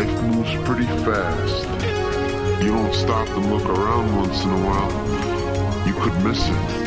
Life moves pretty fast. You don't stop and look around once in a while, you could miss it.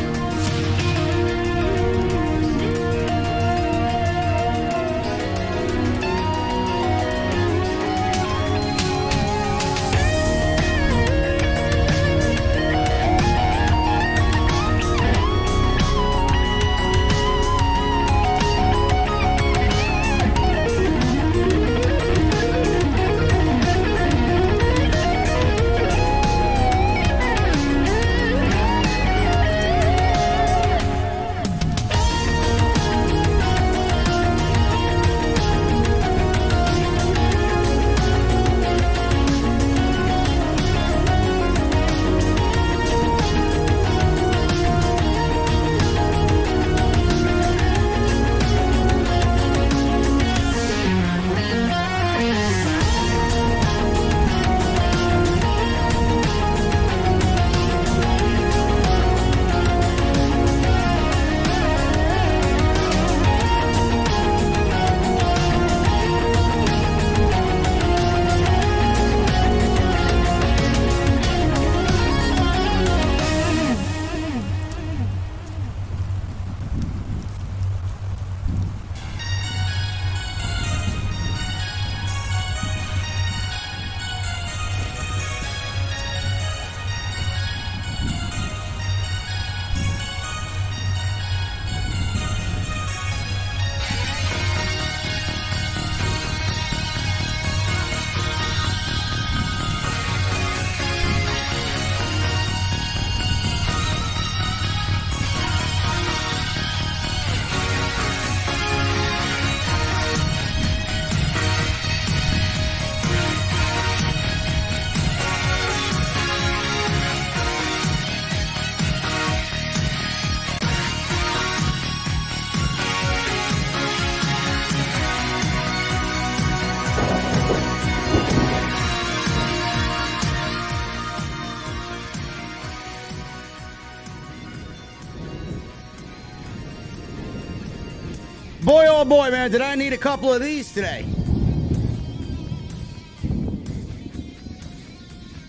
Boy, oh boy, man, did I need a couple of these today.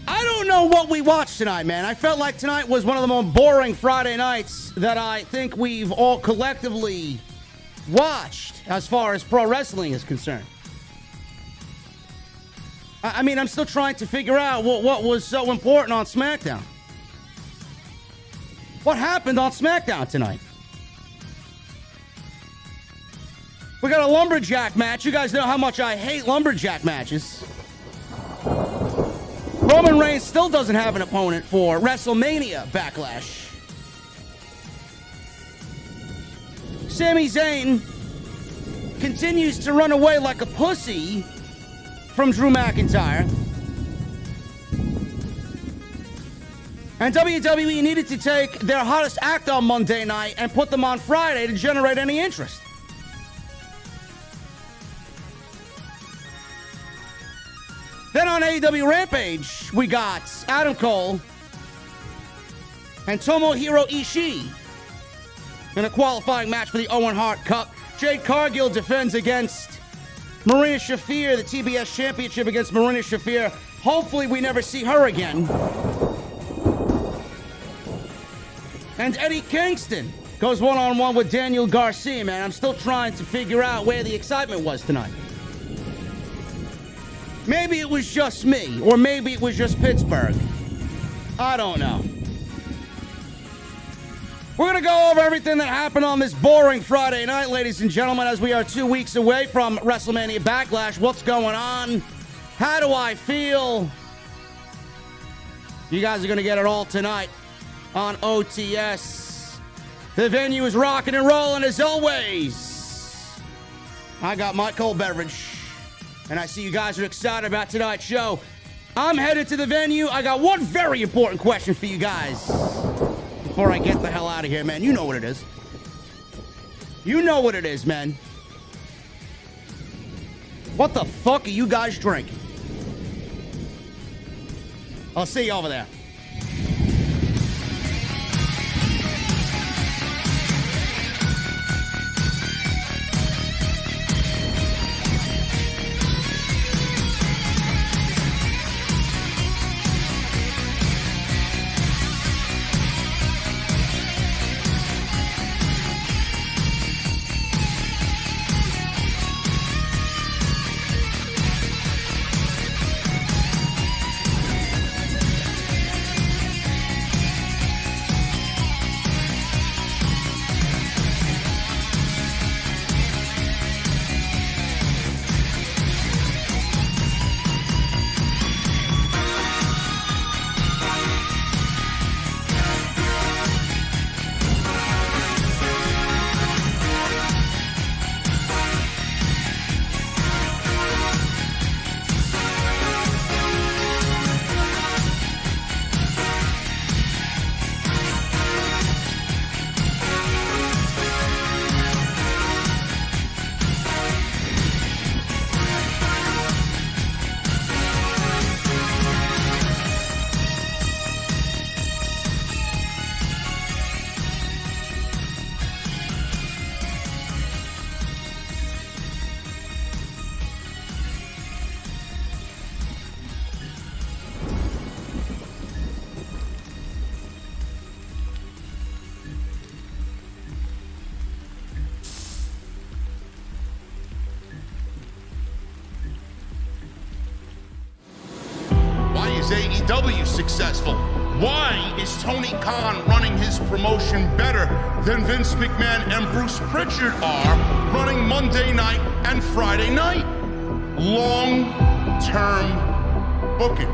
I don't know what we watched tonight, man. I felt like tonight was one of the most boring Friday nights that I think we've all collectively watched as far as pro wrestling is concerned. I mean, I'm still trying to figure out what was so important on SmackDown. What happened on SmackDown tonight? We got a Lumberjack match. You guys know how much I hate Lumberjack matches. Roman Reigns still doesn't have an opponent for WrestleMania Backlash. Sami Zayn continues to run away like a pussy from Drew McIntyre. And WWE needed to take their hottest act on Monday night and put them on Friday to generate any interest. Then on AEW Rampage, we got Adam Cole and Tomohiru Ishii in a qualifying match for the Owen Hart Cup. Jade Cargill defends against Marina Shafir, the TBS Championship against Marina Shafir. Hopefully we never see her again. And Eddie Kingston goes one-on-one with Daniel Garcia, man. I'm still trying to figure out where the excitement was tonight. Maybe it was just me, or maybe it was just Pittsburgh. I don't know. We're going to go over everything that happened on this boring Friday night, ladies and gentlemen, as we are 2 weeks away from WrestleMania Backlash. What's going on? How do I feel? You guys are going to get it all tonight on OTS. The venue is rocking and rolling as always. I got my cold beverage. And I see you guys are excited about tonight's show. I'm headed to the venue. I got one very important question for you guys before I get the hell out of here, man. You know what it is. You know what it is, man. What the fuck are you guys drinking? I'll see you over there. is AEW successful? Why is Tony Khan running his promotion better than Vince McMahon and Bruce Pritchard are running Monday night and Friday night? Long-term booking.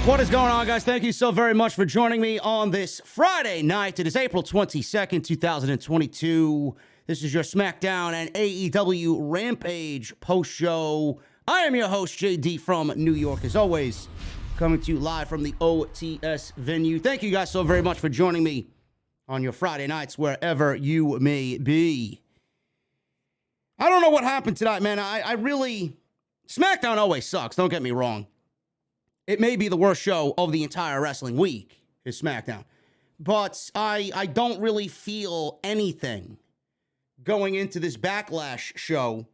What is going on, guys? Thank you so very much for joining me on this Friday night. It is April 22nd, 2022. This is your SmackDown and AEW Rampage post-show. I am your host, JD from New York, as always, coming to you live from the OTS venue. Thank you guys so very much for joining me on your Friday nights, wherever you may be. I don't know what happened tonight, man. I really... SmackDown always sucks, don't get me wrong. It may be the worst show of the entire wrestling week, is SmackDown. But I don't really feel anything going into this Backlash show.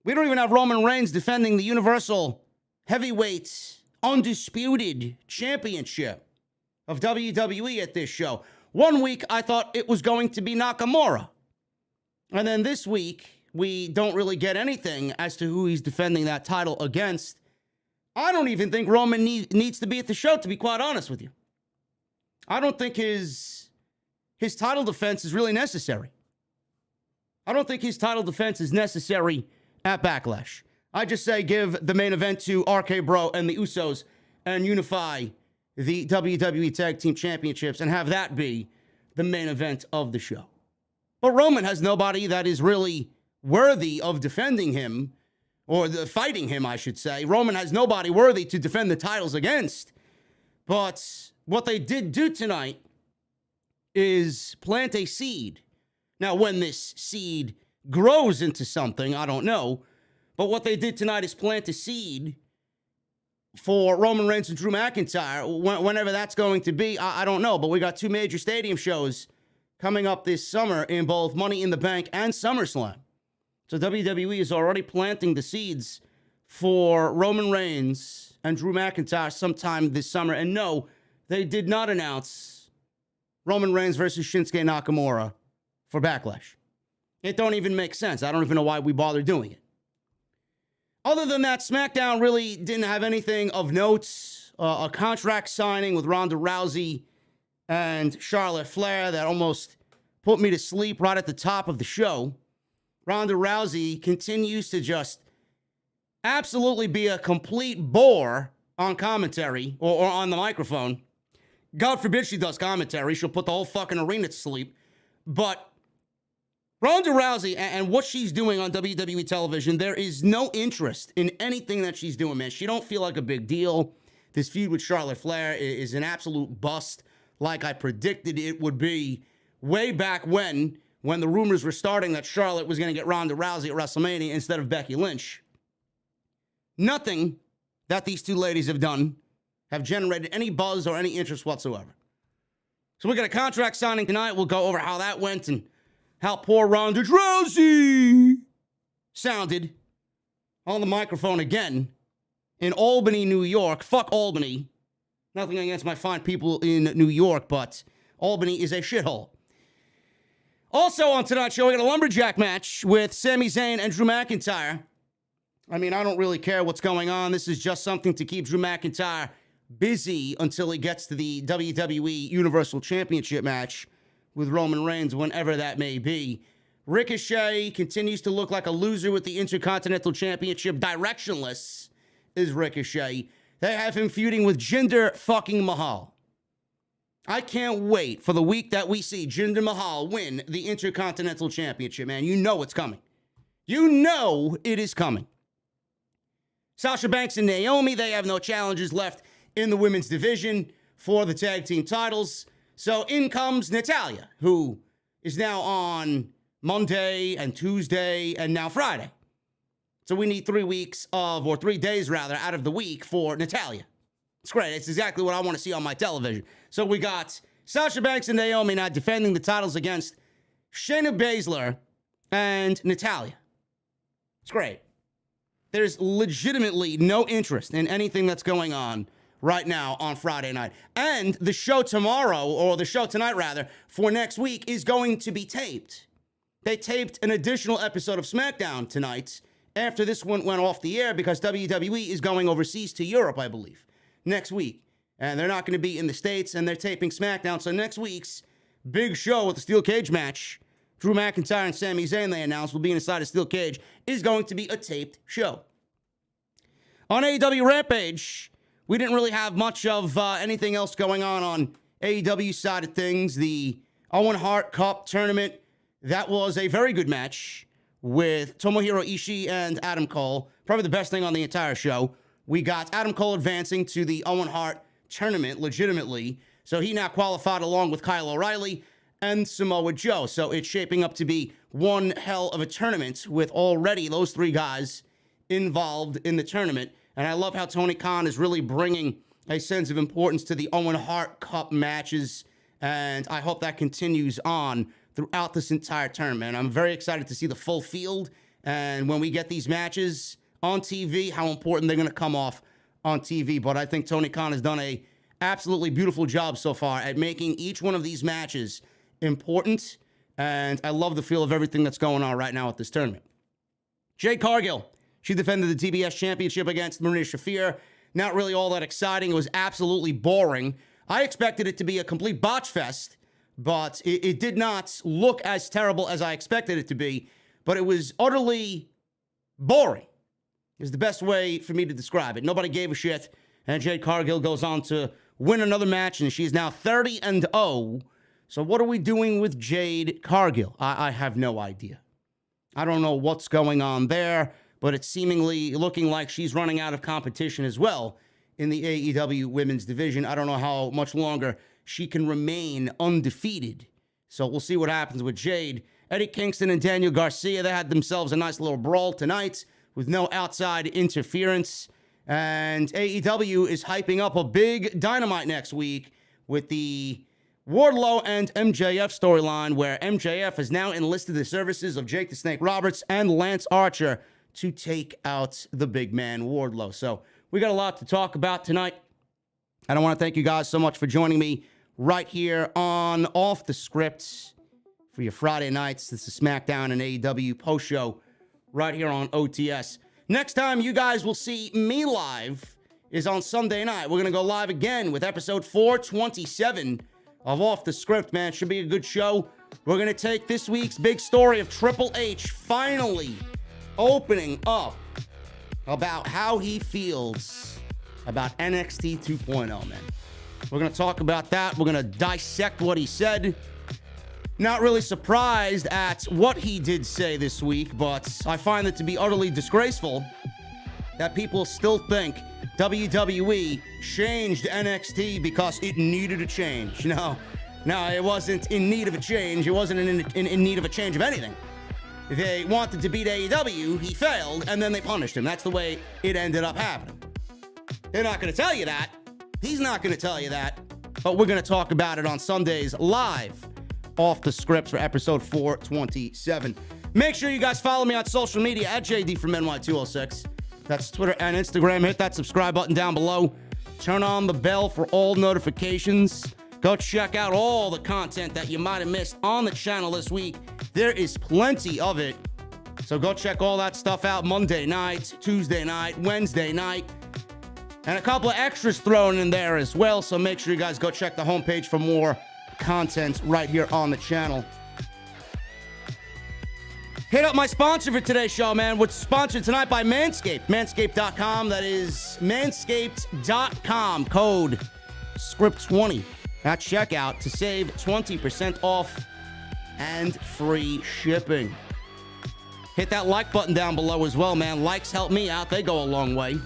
We don't even have Roman Reigns defending the Universal Heavyweight Undisputed Championship of WWE at this show. One week, I thought it was going to be Nakamura. And then this week, we don't really get anything as to who he's defending that title against. I don't even think Roman needs to be at the show, to be quite honest with you. I don't think his title defense is really necessary. I don't think his title defense is necessary at Backlash. I just say give the main event to RK Bro and the Usos and unify the WWE Tag Team Championships and have that be the main event of the show. But Roman has nobody that is really worthy of defending him, or fighting him, I should say. Roman has nobody worthy to defend the titles against. But what they did do tonight is plant a seed. Now, when this seed grows into something, I don't know. But what they did tonight is plant a seed for Roman Reigns and Drew McIntyre. Whenever that's going to be, I don't know. But we got two major stadium shows coming up this summer in both Money in the Bank and SummerSlam. So WWE is already planting the seeds for Roman Reigns and Drew McIntyre sometime this summer. And no, they did not announce Roman Reigns versus Shinsuke Nakamura for Backlash. It don't even make sense. I don't even know why we bother doing it. Other than that, SmackDown really didn't have anything of note. A contract signing with Ronda Rousey and Charlotte Flair that almost put me to sleep right at the top of the show. Ronda Rousey continues to just absolutely be a complete bore on commentary or on the microphone. God forbid she does commentary. She'll put the whole fucking arena to sleep. But Ronda Rousey and what she's doing on WWE television, there is no interest in anything that she's doing, man. She don't feel like a big deal. This feud with Charlotte Flair is an absolute bust, like I predicted it would be way back when the rumors were starting that Charlotte was going to get Ronda Rousey at WrestleMania instead of Becky Lynch. Nothing that these two ladies have done have generated any buzz or any interest whatsoever. So we got a contract signing tonight. We'll go over how that went and how poor Ronda Rousey sounded on the microphone again in Albany, New York. Fuck Albany. Nothing against my fine people in New York, but Albany is a shithole. Also on tonight's show, we got a Lumberjack match with Sami Zayn and Drew McIntyre. I mean, I don't really care what's going on. This is just something to keep Drew McIntyre busy until he gets to the WWE Universal Championship match with Roman Reigns, whenever that may be. Ricochet continues to look like a loser with the Intercontinental Championship. Directionless is Ricochet. They have him feuding with Jinder fucking Mahal. I can't wait for the week that we see Jinder Mahal win the Intercontinental Championship, man. You know it's coming. You know it is coming. Sasha Banks and Naomi, they have no challenges left in the women's division for the tag team titles. So in comes Natalya, who is now on Monday and Tuesday and now Friday. So we need 3 days out of the week for Natalya. It's great. It's exactly what I want to see on my television. So we got Sasha Banks and Naomi now defending the titles against Shayna Baszler and Natalya. It's great. There's legitimately no interest in anything that's going on right now on Friday night. And the show tomorrow, or the show tonight rather, for next week is going to be taped. They taped an additional episode of SmackDown tonight after this one went off the air because WWE is going overseas to Europe, I believe, next week. And they're not going to be in the States, and they're taping SmackDown. So next week's big show with the steel cage match, Drew McIntyre and Sami Zayn, they announced, will be inside a steel cage, is going to be a taped show. On AEW Rampage, we didn't really have much of anything else going on AEW side of things. The Owen Hart Cup tournament, that was a very good match with Tomohiru Ishii and Adam Cole. Probably the best thing on the entire show. We got Adam Cole advancing to the Owen Hart tournament legitimately. So he now qualified along with Kyle O'Reilly and Samoa Joe. So it's shaping up to be one hell of a tournament with already those 3 guys involved in the tournament. And I love how Tony Khan is really bringing a sense of importance to the Owen Hart Cup matches. And I hope that continues on throughout this entire tournament. I'm very excited to see the full field. And when we get these matches on TV, how important they're going to come off on TV. But I think Tony Khan has done a absolutely beautiful job so far at making each one of these matches important. And I love the feel of everything that's going on right now at this tournament. Jade Cargill, she defended the TBS championship against Marina Shafir. Not really all that exciting. It was absolutely boring. I expected it to be a complete botch fest, but it did not look as terrible as I expected it to be. But it was utterly boring, is the best way for me to describe it. Nobody gave a shit. And Jade Cargill goes on to win another match, and she's now 30-0. So what are we doing with Jade Cargill? I have no idea. I don't know what's going on there, but it's seemingly looking like she's running out of competition as well in the AEW women's division. I don't know how much longer she can remain undefeated. So we'll see what happens with Jade. Eddie Kingston and Daniel Garcia, they had themselves a nice little brawl tonight with no outside interference. And AEW is hyping up a big Dynamite next week with the Wardlow and MJF storyline, where MJF has now enlisted the services of Jake the Snake Roberts and Lance Archer to take out the big man Wardlow. So we got a lot to talk about tonight. And I want to thank you guys so much for joining me right here on Off The Script for your Friday nights. This is SmackDown and AEW post show right here on OTS. Next time you guys will see me live is on Sunday night. We're going to go live again with episode 427 of Off The Script, man. Should be a good show. We're going to take this week's big story of Triple H finally opening up about how he feels about NXT 2.0, man. We're going to talk about that. We're going to dissect what he said. Not really surprised at what he did say this week, but I find it to be utterly disgraceful that people still think WWE changed NXT because it needed a change. No, it wasn't in need of a change. It wasn't in need of a change of anything. They wanted to beat AEW, he failed, and then they punished him. That's the way it ended up happening. They're not going to tell you that. He's not going to tell you that. But we're going to talk about it on Sundays live Off The Script for episode 427. Make sure you guys follow me on social media at JDfromNY206. That's Twitter and Instagram. Hit that subscribe button down below. Turn on the bell for all notifications. Go check out all the content that you might have missed on the channel this week. There is plenty of it. So go check all that stuff out Monday night, Tuesday night, Wednesday night. And a couple of extras thrown in there as well. So make sure you guys go check the homepage for more content right here on the channel. Hit up my sponsor for today's show, man. We're sponsored tonight by Manscaped. Manscaped.com. That is Manscaped.com. Code SCRIPT20 at checkout to save 20% off and free shipping. Hit that like button down below as well, man. Likes help me out. They go a long way.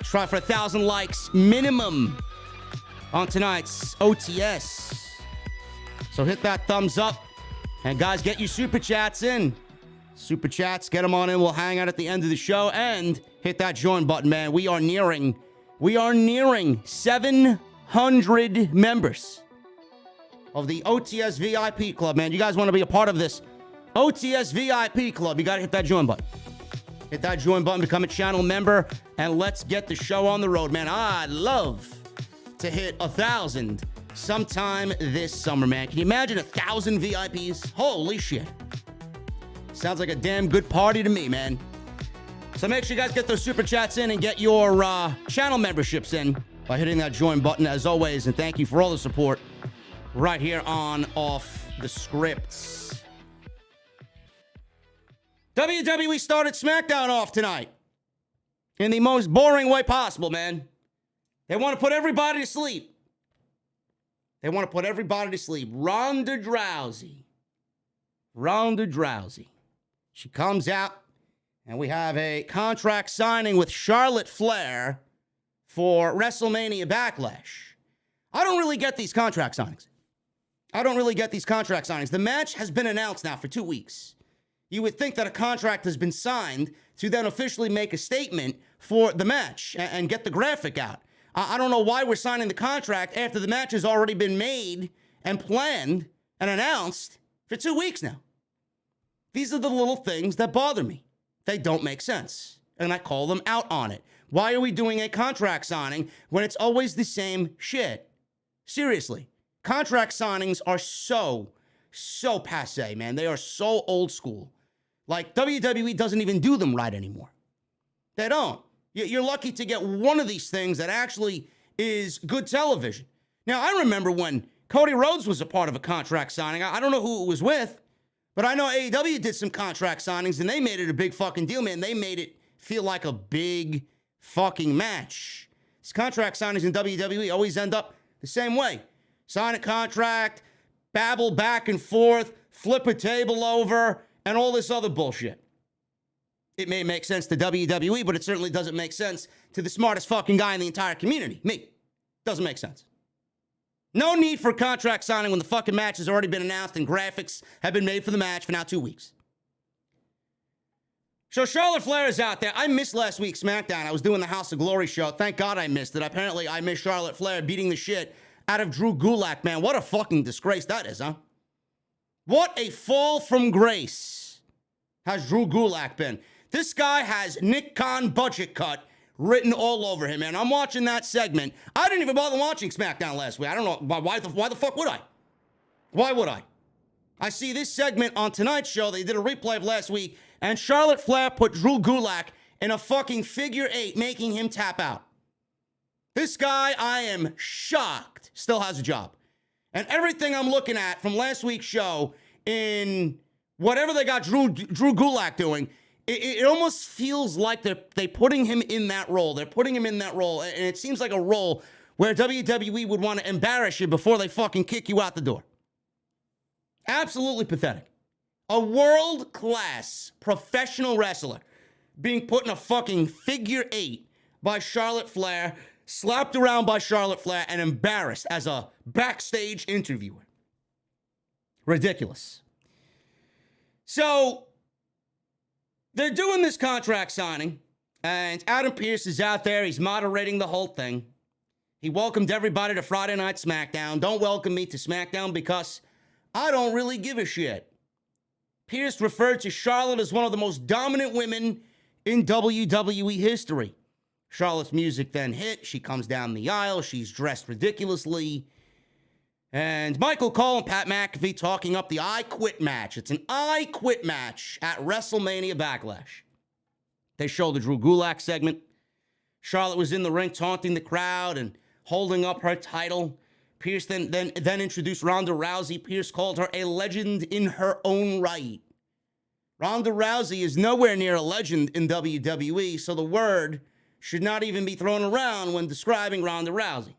Try for 1,000 likes minimum on tonight's OTS So hit that thumbs up. And guys, get your super chats in. Super chats, get them on in. We'll hang out at the end of the show. And hit that join button, man. We are nearing 700 members of the OTS VIP Club, man. You guys want to be a part of this OTS VIP Club, you got to hit that join button. Hit that join button, become a channel member, and let's get the show on the road, man. I'd love to hit 1,000 sometime this summer, man. Can you imagine 1,000 VIPs? Holy shit. Sounds like a damn good party to me, man. So make sure you guys get those super chats in and get your channel memberships in by hitting that join button, as always. And thank you for all the support right here on Off The Script. WWE started SmackDown off tonight in the most boring way possible, man. They want to put everybody to sleep. Ronda Rousey. She comes out, and we have a contract signing with Charlotte Flair for WrestleMania Backlash. I don't really get these contract signings. The match has been announced now for 2 weeks. You would think that a contract has been signed to then officially make a statement for the match and get the graphic out. I don't know why we're signing the contract after the match has already been made and planned and announced for 2 weeks now. These are the little things that bother me. They don't make sense, and I call them out on it. Why are we doing a contract signing when it's always the same shit? Seriously, contract signings are so passe, man. They are so old school. Like, WWE doesn't even do them right anymore. They don't. You're lucky to get one of these things that actually is good television. Now, I remember when Cody Rhodes was a part of a contract signing. I don't know who it was with, but I know AEW did some contract signings, and they made it a big fucking deal, man. They made it feel like a big fucking match. These contract signings in WWE always end up the same way. Sign a contract, babble back and forth, flip a table over, and all this other bullshit. It may make sense to WWE, but it certainly doesn't make sense to the smartest fucking guy in the entire community. Me. Doesn't make sense. No need for contract signing when the fucking match has already been announced and graphics have been made for the match for now 2 weeks. So Charlotte Flair is out there. I missed last week's SmackDown. I was doing the House of Glory show. Thank God I missed it. Apparently I missed Charlotte Flair beating the shit out of Drew Gulak, man. What a fucking disgrace that is, huh? What a fall from grace has Drew Gulak been. This guy has Nick Khan budget cut written all over him, man. I'm watching that segment. I didn't even bother watching SmackDown last week. I don't know. Why the fuck would I? Why would I? I see this segment on tonight's show. They did a replay of last week, and Charlotte Flair put Drew Gulak in a fucking figure eight, making him tap out. This guy, I am shocked, still has a job. And everything I'm looking at from last week's show in whatever they got Drew Gulak doing, it almost feels like they're putting him in that role. They're putting him in that role, and it seems like a role where WWE would want to embarrass you before they fucking kick you out the door. Absolutely pathetic. A world-class professional wrestler being put in a fucking figure eight by Charlotte Flair, slapped around by Charlotte Flair, and embarrassed as a backstage interviewer. Ridiculous. So, they're doing this contract signing, and Adam Pearce is out there. He's moderating the whole thing. He welcomed everybody to Friday Night SmackDown. Don't welcome me to SmackDown because I don't really give a shit. Pearce referred to Charlotte as one of the most dominant women in WWE history. Charlotte's music then hit. She comes down the aisle. She's dressed ridiculously. And Michael Cole and Pat McAfee talking up the I Quit match. It's an I Quit match at WrestleMania Backlash. They show the Drew Gulak segment. Charlotte was in the ring taunting the crowd and holding up her title. Pearce then introduced Ronda Rousey. Pearce called her a legend in her own right. Ronda Rousey is nowhere near a legend in WWE, so the word should not even be thrown around when describing Ronda Rousey.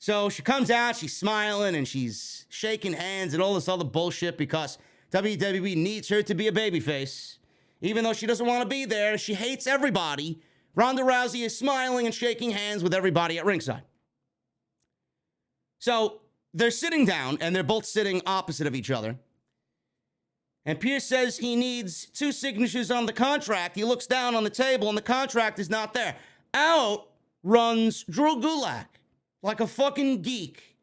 So she comes out, she's smiling, and she's shaking hands and all this other bullshit because WWE needs her to be a babyface. Even though she doesn't want to be there, she hates everybody. Ronda Rousey is smiling and shaking hands with everybody at ringside. So they're sitting down, and they're both sitting opposite of each other. And Pierce says he needs 2 signatures on the contract. He looks down on the table, and the contract is not there. Out runs Drew Gulak like a fucking geek.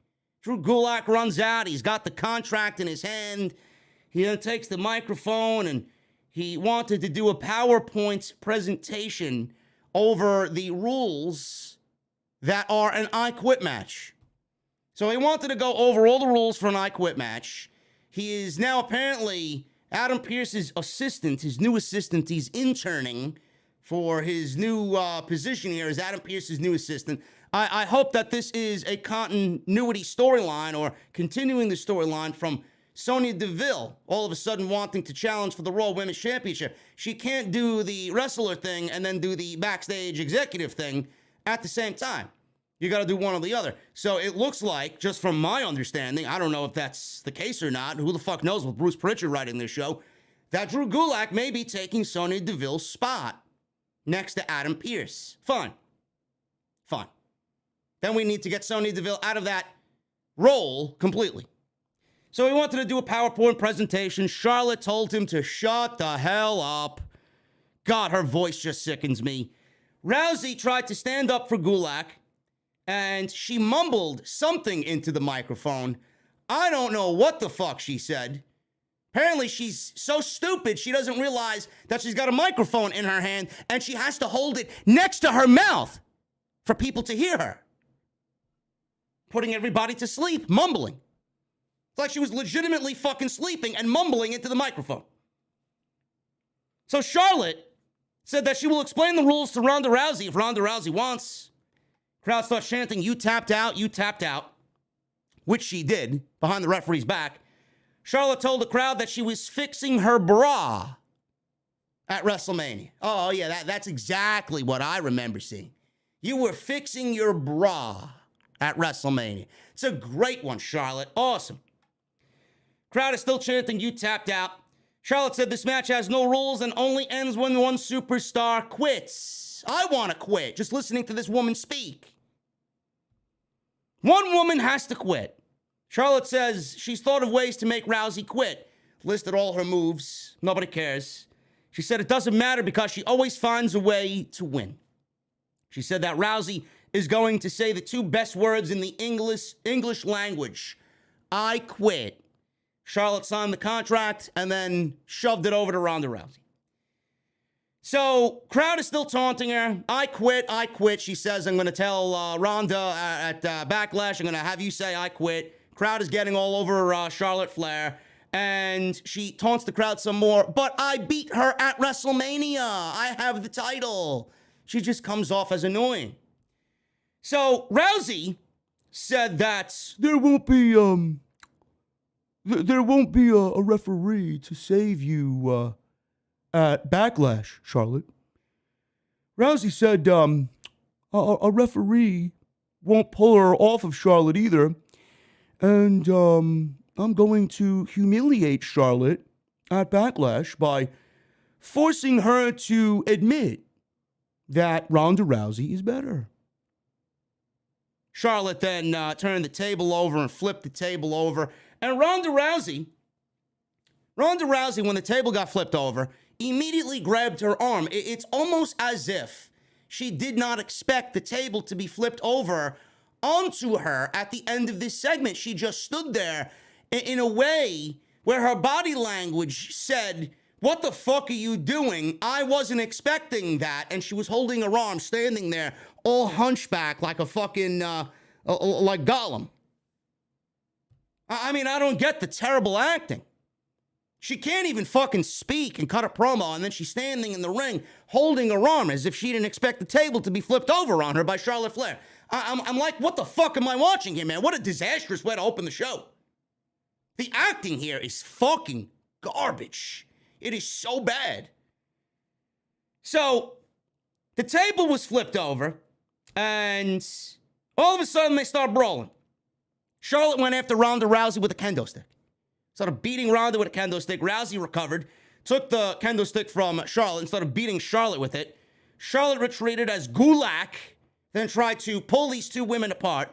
Drew Gulak runs out. He's got the contract in his hand. He then takes the microphone, and he wanted to do a PowerPoint presentation over the rules that are an I Quit match. So he wanted to go over all the rules for an I Quit match. He is now apparently Adam Pearce's assistant, his new assistant. He's interning for his new position here as Adam Pearce's new assistant. I hope that this is a continuity storyline or continuing the storyline from Sonya Deville all of a sudden wanting to challenge for the Raw Women's Championship. She can't do the wrestler thing and then do the backstage executive thing at the same time. You got to do one or the other. So it looks like, just from my understanding, I don't know if that's the case or not, who the fuck knows with Bruce Pritchard writing this show, that Drew Gulak may be taking Sonya Deville's spot next to Adam Pearce. Fine. Then we need to get Sonya Deville out of that role completely. So he wanted to do a PowerPoint presentation. Charlotte told him to shut the hell up. God, her voice just sickens me. Rousey tried to stand up for Gulak, and she mumbled something into the microphone. I don't know what the fuck she said. Apparently, she's so stupid, she doesn't realize that she's got a microphone in her hand, and she has to hold it next to her mouth for people to hear her. Putting everybody to sleep, mumbling. It's like she was legitimately fucking sleeping and mumbling into the microphone. So Charlotte said that she will explain the rules to Ronda Rousey if Ronda Rousey wants. Crowd starts chanting, "You tapped out, you tapped out," which she did behind the referee's back. Charlotte told the crowd that she was fixing her bra at WrestleMania. Oh, yeah, that's exactly what I remember seeing. You were fixing your bra at WrestleMania. It's a great one, Charlotte. Awesome. Crowd is still chanting, "You tapped out." Charlotte said this match has no rules and only ends when one superstar quits. I want to quit just listening to this woman speak. One woman has to quit. Charlotte says she's thought of ways to make Rousey quit. Listed all her moves. Nobody cares. She said it doesn't matter because she always finds a way to win. She said that Rousey is going to say the 2 best words in the English language. I quit. Charlotte signed the contract and then shoved it over to Ronda Rousey. So, crowd is still taunting her. I quit. She says, I'm going to tell Ronda at Backlash, I'm going to have you say I quit. Crowd is getting all over Charlotte Flair. And she taunts the crowd some more. But I beat her at WrestleMania. I have the title. She just comes off as annoying. So, Rousey said that there won't be a referee to save you at Backlash, Charlotte. Rousey said a referee won't pull her off of Charlotte either. And I'm going to humiliate Charlotte at Backlash by forcing her to admit that Ronda Rousey is better. Charlotte then turned the table over and flipped the table over. And Ronda Rousey, when the table got flipped over, immediately grabbed her arm. It's almost as if she did not expect the table to be flipped over onto her at the end of this segment. She just stood there in a way where her body language said, "What the fuck are you doing? I wasn't expecting that." And she was holding her arm, standing there, all hunchback like a fucking, like Gollum. I mean, I don't get the terrible acting. She can't even fucking speak and cut a promo, and then she's standing in the ring holding her arm as if she didn't expect the table to be flipped over on her by Charlotte Flair. I'm like, what the fuck am I watching here, man? What a disastrous way to open the show. The acting here is fucking garbage. It is so bad. So, the table was flipped over, and all of a sudden they start brawling. Charlotte went after Ronda Rousey with a kendo stick. Started beating Ronda with a kendo stick. Rousey recovered, took the kendo stick from Charlotte and started beating Charlotte with it. Charlotte retreated as Gulak, then tried to pull these 2 women apart.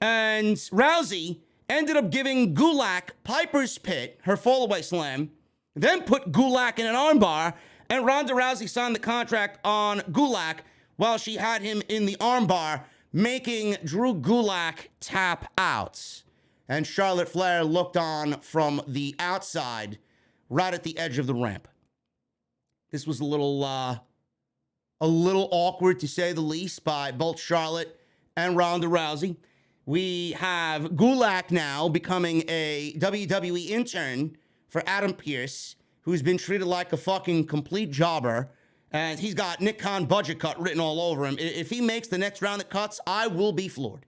And Rousey ended up giving Gulak Piper's Pit, her fallaway slam, then put Gulak in an armbar, and Ronda Rousey signed the contract on Gulak while she had him in the armbar, making Drew Gulak tap out. And Charlotte Flair looked on from the outside, right at the edge of the ramp. This was a little awkward, to say the least, by both Charlotte and Ronda Rousey. We have Gulak now becoming a WWE intern for Adam Pearce, who's been treated like a fucking complete jobber. And he's got Nick Khan budget cut written all over him. If he makes the next round of cuts, I will be floored.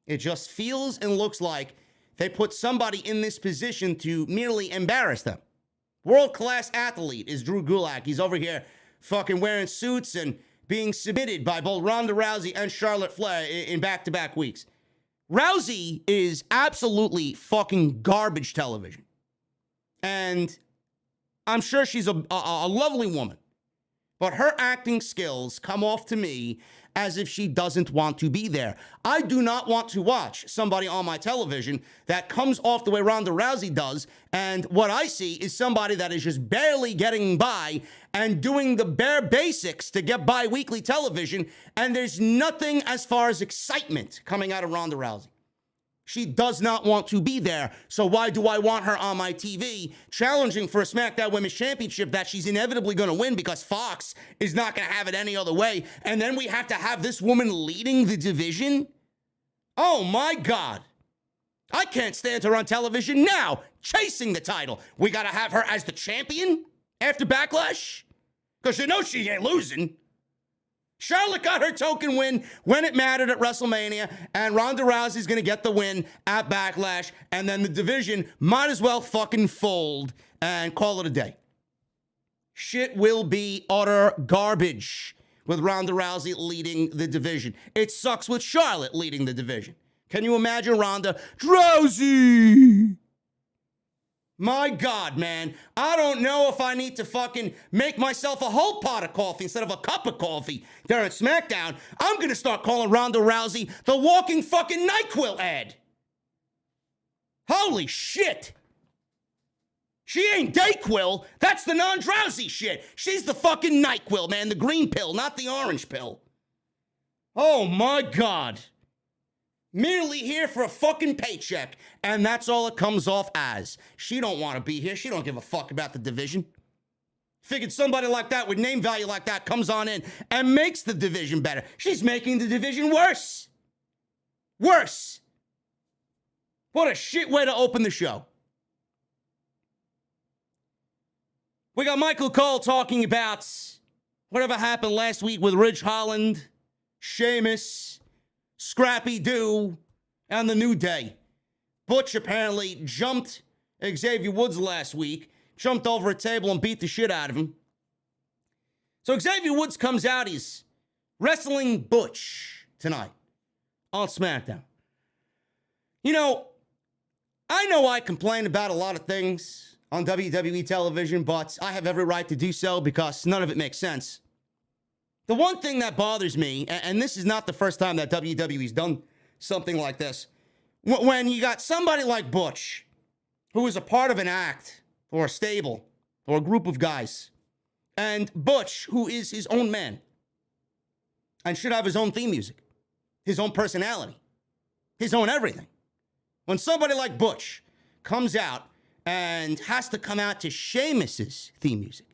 It just feels and looks like they put somebody in this position to merely embarrass them. World-class athlete is Drew Gulak. He's over here fucking wearing suits and being submitted by both Ronda Rousey and Charlotte Flair in back-to-back weeks. Rousey is absolutely fucking garbage television. And I'm sure she's a lovely woman. But her acting skills come off to me as if she doesn't want to be there. I do not want to watch somebody on my television that comes off the way Ronda Rousey does, and what I see is somebody that is just barely getting by and doing the bare basics to get by weekly television, and there's nothing as far as excitement coming out of Ronda Rousey. She does not want to be there, so why do I want her on my TV challenging for a SmackDown Women's Championship that she's inevitably going to win because Fox is not going to have it any other way, and then we have to have this woman leading the division? Oh my God. I can't stand her on television now, chasing the title. We got to have her as the champion after Backlash? Because you know she ain't losing. Charlotte got her token win when it mattered at WrestleMania, and Ronda Rousey's going to get the win at Backlash, and then the division might as well fucking fold and call it a day. Shit will be utter garbage with Ronda Rousey leading the division. It sucks with Charlotte leading the division. Can you imagine Ronda? Rousey! My God, man. I don't know if I need to fucking make myself a whole pot of coffee instead of a cup of coffee during SmackDown. I'm going to start calling Ronda Rousey the walking fucking NyQuil ad. Holy shit. She ain't Dayquil. That's the non-drowsy shit. She's the fucking NyQuil, man. The green pill, not the orange pill. Oh, my God. Merely here for a fucking paycheck, and that's all it comes off as. She don't want to be here. She don't give a fuck about the division. Figured somebody like that with name value like that comes on in and makes the division better. She's making the division worse. Worse. What a shit way to open the show. We got Michael Cole talking about whatever happened last week with Ridge Holland, Sheamus, Scrappy Doo, and the New Day. Butch apparently jumped Xavier Woods last week, jumped over a table and beat the shit out of him. So Xavier Woods comes out, he's wrestling Butch tonight on SmackDown. You know I complain about a lot of things on WWE television, but I have every right to do so because none of it makes sense. The one thing that bothers me, and this is not the first time that WWE's done something like this, when you got somebody like Butch, who is a part of an act, or a stable, or a group of guys, and Butch, who is his own man, and should have his own theme music, his own personality, his own everything. When somebody like Butch comes out and has to come out to Sheamus's theme music,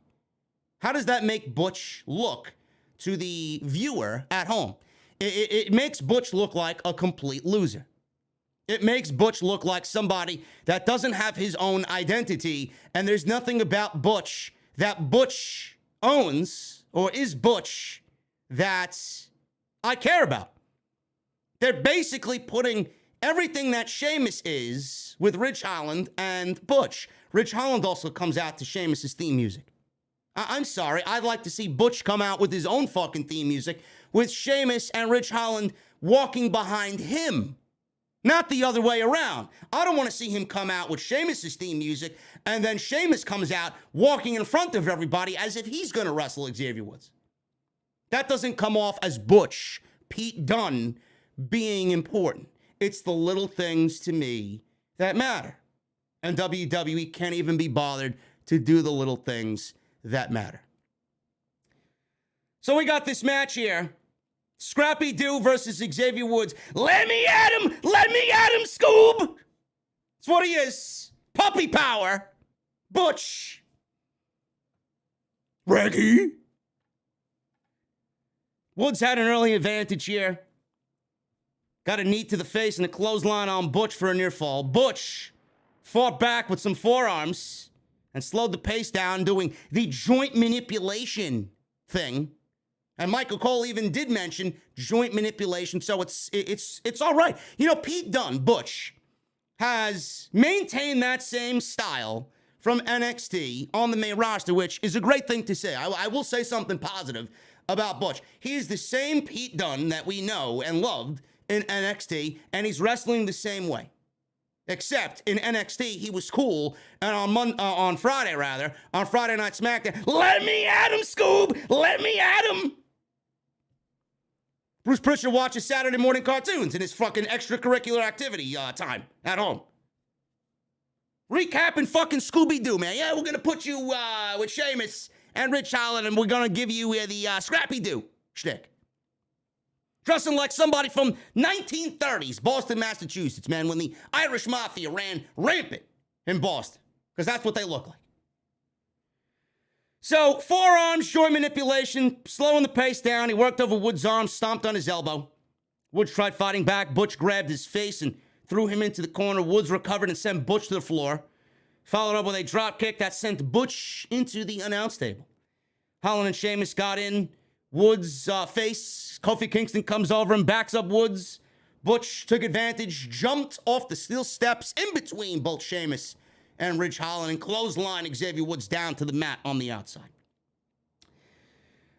how does that make Butch look to the viewer at home? It makes Butch look like a complete loser. It makes Butch look like somebody that doesn't have his own identity, and there's nothing about Butch that Butch owns or is Butch that I care about. They're basically putting everything that Sheamus is with Ridge Holland and Butch. Ridge Holland also comes out to Sheamus's theme music. I'm sorry, I'd like to see Butch come out with his own fucking theme music with Sheamus and Ridge Holland walking behind him, not the other way around. I don't want to see him come out with Sheamus's theme music and then Sheamus comes out walking in front of everybody as if he's going to wrestle Xavier Woods. That doesn't come off as Butch, Pete Dunne, being important. It's the little things to me that matter. And WWE can't even be bothered to do the little things that matter. So we got this match here. Scrappy Doo versus Xavier Woods. Let me at him! Let me at him, Scoob! That's what he is. Puppy power. Butch. Reggie. Woods had an early advantage here. Got a knee to the face and a clothesline on Butch for a near fall. Butch fought back with some forearms and slowed the pace down, doing the joint manipulation thing. And Michael Cole even did mention joint manipulation, so it's all right. You know, Pete Dunne, Butch, has maintained that same style from NXT on the main roster, which is a great thing to say. I will say something positive about Butch. He's the same Pete Dunne that we know and loved in NXT, and he's wrestling the same way. Except in NXT, he was cool, and on Friday Night SmackDown, let me at him, Scoob! Let me at him! Bruce Prichard watches Saturday morning cartoons in his fucking extracurricular activity time at home. Recapping fucking Scooby-Doo, man. Yeah, we're gonna put you with Sheamus and Rich Holland, and we're gonna give you the Scrappy-Doo shtick. Dressing like somebody from 1930s, Boston, Massachusetts, man, when the Irish Mafia ran rampant in Boston. Because that's what they look like. So, forearms, joint manipulation, slowing the pace down. He worked over Woods' arm, stomped on his elbow. Woods tried fighting back. Butch grabbed his face and threw him into the corner. Woods recovered and sent Butch to the floor. Followed up with a drop kick that sent Butch into the announce table. Holland and Sheamus got in Woods' face. Kofi Kingston comes over and backs up Woods. Butch took advantage, jumped off the steel steps in between both Sheamus and Ridge Holland, and clothesline Xavier Woods down to the mat on the outside.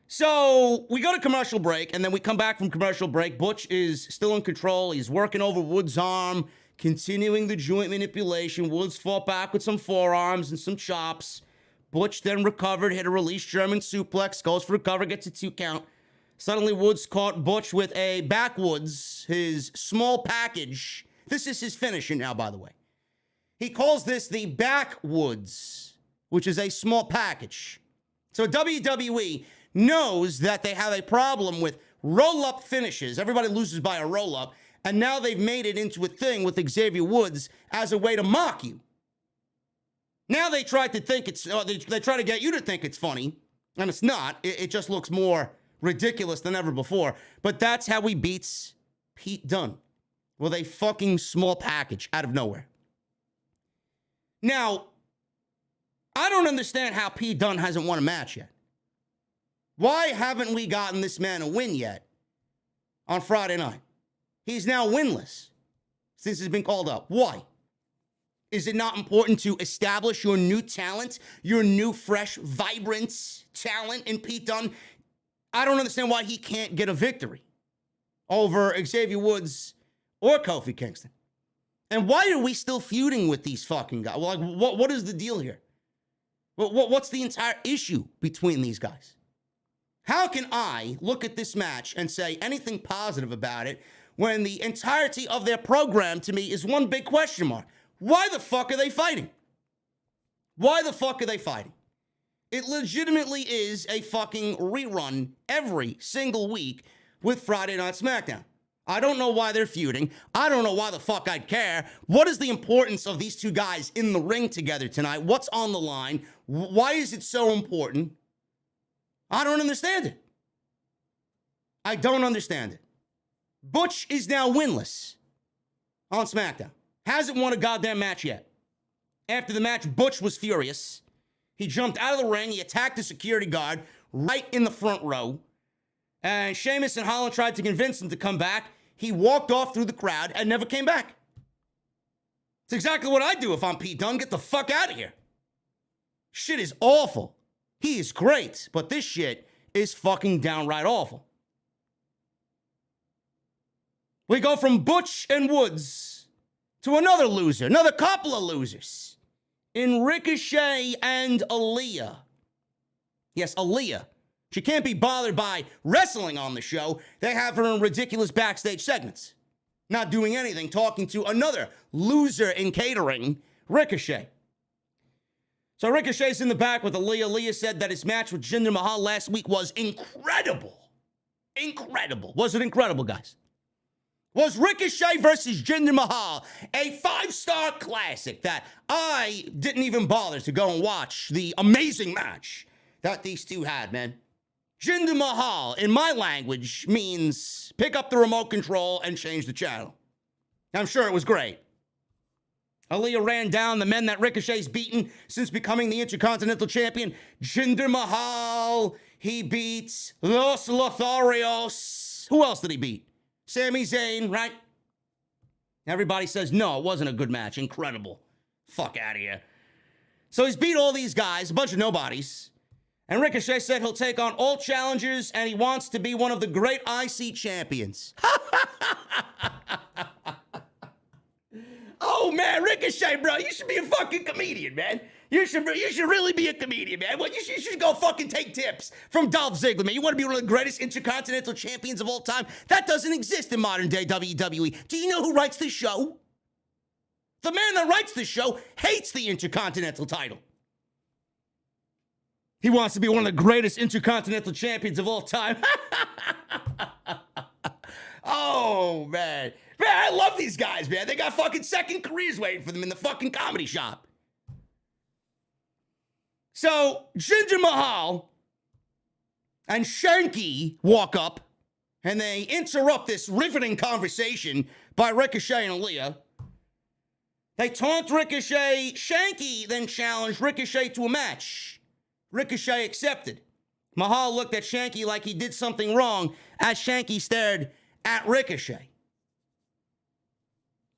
So we go to commercial break, and then we come back from commercial break. Butch is still in control. He's working over Woods' arm, continuing the joint manipulation. Woods fought back with some forearms and some chops. Butch then recovered, hit a release German suplex, goes for a cover, gets a 2 count. Suddenly, Woods caught Butch with a backwoods, his small package. This is his finisher now, by the way. He calls this the backwoods, which is a small package. So WWE knows that they have a problem with roll-up finishes. Everybody loses by a roll-up, and now they've made it into a thing with Xavier Woods as a way to mock you. Now they try to think they try to get you to think it's funny, and it's not. It just looks more ridiculous than ever before. But that's how he beats Pete Dunne, with a fucking small package out of nowhere. Now, I don't understand how Pete Dunne hasn't won a match yet. Why haven't we gotten this man a win yet on Friday night? He's now winless since he's been called up. Why? Is it not important to establish your new talent, your new, fresh, vibrant talent in Pete Dunne? I don't understand why he can't get a victory over Xavier Woods or Kofi Kingston. And why are we still feuding with these fucking guys? Like, what is the deal here? What's the entire issue between these guys? How can I look at this match and say anything positive about it when the entirety of their program to me is one big question mark? Why the fuck are they fighting? Why the fuck are they fighting? It legitimately is a fucking rerun every single week with Friday Night SmackDown. I don't know why they're feuding. I don't know why the fuck I'd care. What is the importance of these two guys in the ring together tonight? What's on the line? Why is it so important? I don't understand it. I don't understand it. Butch is now winless on SmackDown. Hasn't won a goddamn match yet. After the match, Butch was furious. He jumped out of the ring. He attacked the security guard right in the front row. And Sheamus and Holland tried to convince him to come back. He walked off through the crowd and never came back. It's exactly what I'd do if I'm Pete Dunne. Get the fuck out of here. Shit is awful. He is great, but this shit is fucking downright awful. We go from Butch and Woods to another loser, another couple of losers, in Ricochet and Aaliyah. Yes, Aaliyah. She can't be bothered by wrestling on the show. They have her in ridiculous backstage segments. not doing anything, talking to another loser in catering, Ricochet. So Ricochet's in the back with Aaliyah. Aaliyah said that his match with Jinder Mahal last week was incredible. Incredible. Was it incredible, guys? Was Ricochet versus Jinder Mahal a 5-star classic that I didn't even bother to go and watch the amazing match that these two had, man? Jinder Mahal, in my language, means pick up the remote control and change the channel. I'm sure it was great. Aaliyah ran down the men that Ricochet's beaten since becoming the Intercontinental Champion. Jinder Mahal, he beats Los Lotharios. Who else did he beat? Sami Zayn, right? Everybody says, no, it wasn't a good match. Incredible. Fuck out of here. So he's beat all these guys, a bunch of nobodies. And Ricochet said he'll take on all challengers and he wants to be one of the great IC champions. Oh, man, Ricochet, bro, you should be a fucking comedian, man. You should really be a comedian, man. Well, you should go fucking take tips from Dolph Ziggler, man. You want to be one of the greatest intercontinental champions of all time? That doesn't exist in modern day WWE. Do you know who writes this show? The man that writes this show hates the Intercontinental title. He wants to be one of the greatest intercontinental champions of all time. Oh, man. Man, I love these guys, man. They got fucking second careers waiting for them in the fucking comedy shop. So, Jinder Mahal and Shanky walk up, and they interrupt this riveting conversation by Ricochet and Aaliyah. They taunt Ricochet. Shanky then challenged Ricochet to a match. Ricochet accepted. Mahal looked at Shanky like he did something wrong as Shanky stared at Ricochet.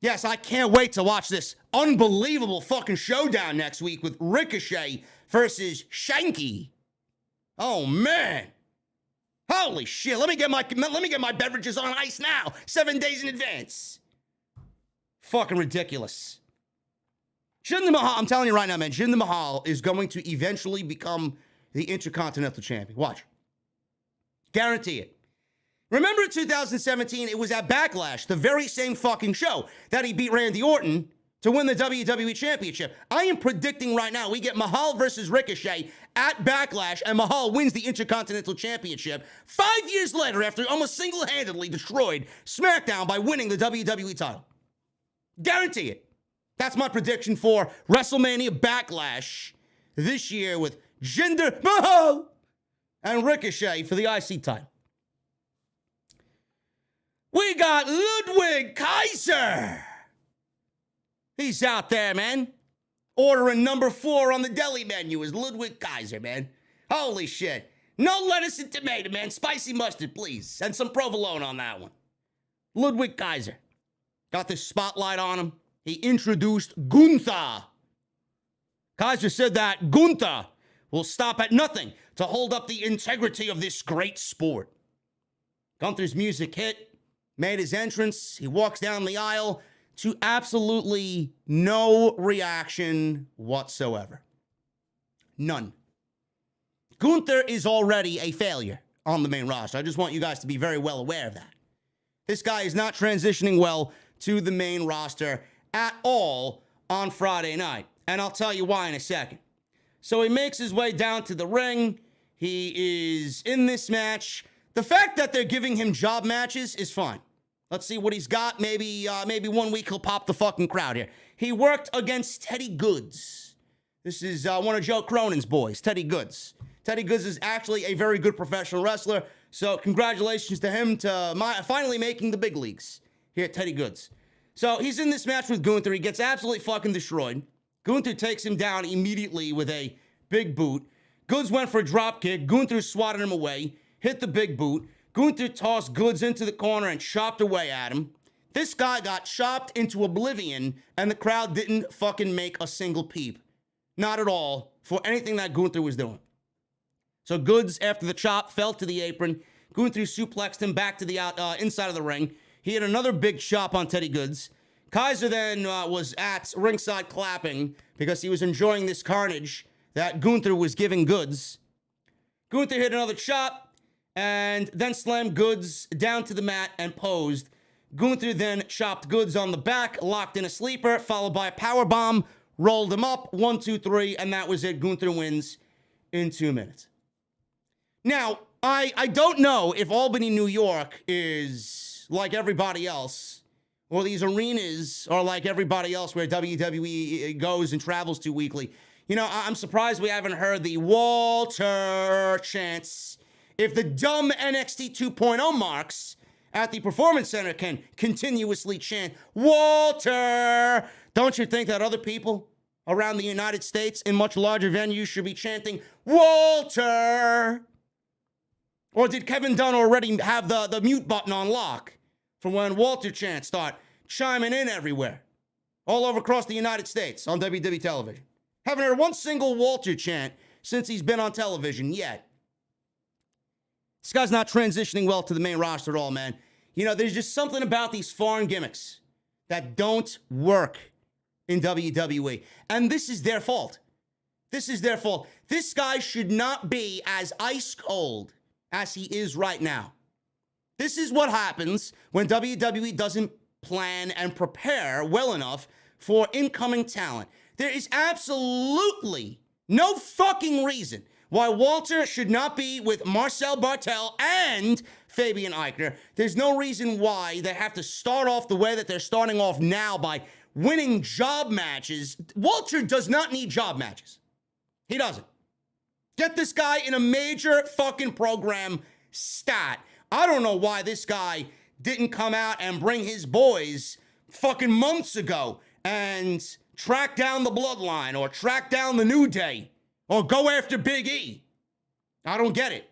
Yes, I can't wait to watch this unbelievable fucking showdown next week with Ricochet versus Shanky. Oh, man. Holy shit. Let me get my beverages on ice now. 7 days in advance. Fucking ridiculous. Jinder Mahal, I'm telling you right now, man, Jinder Mahal is going to eventually become the Intercontinental Champion. Watch. Guarantee it. Remember in 2017, it was at Backlash, the very same fucking show, that he beat Randy Orton to win the WWE Championship. I am predicting right now we get Mahal versus Ricochet at Backlash, and Mahal wins the Intercontinental Championship 5 years later after he almost single-handedly destroyed SmackDown by winning the WWE title. Guarantee it. That's my prediction for WrestleMania Backlash this year with Jinder Mahal and Ricochet for the IC title. We got Ludwig Kaiser. He's out there, man. Ordering number 4 on the deli menu is Ludwig Kaiser, man. Holy shit. No lettuce and tomato, man. Spicy mustard, please. And some provolone on that one. Ludwig Kaiser. Got this spotlight on him. He introduced Gunther. Kaiser said that Gunther will stop at nothing to hold up the integrity of this great sport. Gunther's music hit, made his entrance. He walks down the aisle to absolutely no reaction whatsoever. None. Gunther is already a failure on the main roster. I just want you guys to be very well aware of that. This guy is not transitioning well to the main roster at all on Friday night. And I'll tell you why in a second. So he makes his way down to the ring. He is in this match. The fact that they're giving him job matches is fine. Let's see what he's got. Maybe 1 week he'll pop the fucking crowd here. He worked against Teddy Goodz. This is one of Joe Cronin's boys, Teddy Goodz. Teddy Goodz is actually a very good professional wrestler. So congratulations to him finally making the big leagues here at Teddy Goodz. So he's in this match with Gunther. He gets absolutely fucking destroyed. Gunther takes him down immediately with a big boot. Goodz went for a drop kick. Gunther swatted him away, hit the big boot. Gunther tossed Goodz into the corner and chopped away at him. This guy got chopped into oblivion, and the crowd didn't fucking make a single peep. Not at all for anything that Gunther was doing. So Goodz, after the chop, fell to the apron. Gunther suplexed him back to the inside of the ring. He had another big chop on Teddy Goodz. Kaiser then was at ringside clapping because he was enjoying this carnage that Gunther was giving Goodz. Gunther hit another chop and then slammed Goodz down to the mat and posed. Gunther then chopped Goodz on the back, locked in a sleeper, followed by a power bomb, rolled him up, 1, 2, 3, and that was it. Gunther wins in 2 minutes. Now, I don't know if Albany, New York is like everybody else, or these arenas are like everybody else where WWE goes and travels to weekly. You know, I'm surprised we haven't heard the Walter chants. If the dumb NXT 2.0 marks at the Performance Center can continuously chant, Walter, don't you think that other people around the United States in much larger venues should be chanting, Walter? Or did Kevin Dunn already have the mute button on lock for when Walter chants start chiming in everywhere, all over across the United States on WWE television? Haven't heard one single Walter chant since he's been on television yet. This guy's not transitioning well to the main roster at all, man. You know, there's just something about these foreign gimmicks that don't work in WWE. And this is their fault. This is their fault. This guy should not be as ice cold as he is right now. This is what happens when WWE doesn't plan and prepare well enough for incoming talent. There is absolutely no fucking reason why Walter should not be with Marcel Bartel and Fabian Eichner. There's no reason why they have to start off the way that they're starting off now by winning job matches. Walter does not need job matches. He doesn't. Get this guy in a major fucking program stat. I don't know why this guy didn't come out and bring his boys fucking months ago and track down the Bloodline or track down the New Day or go after Big E. I don't get it.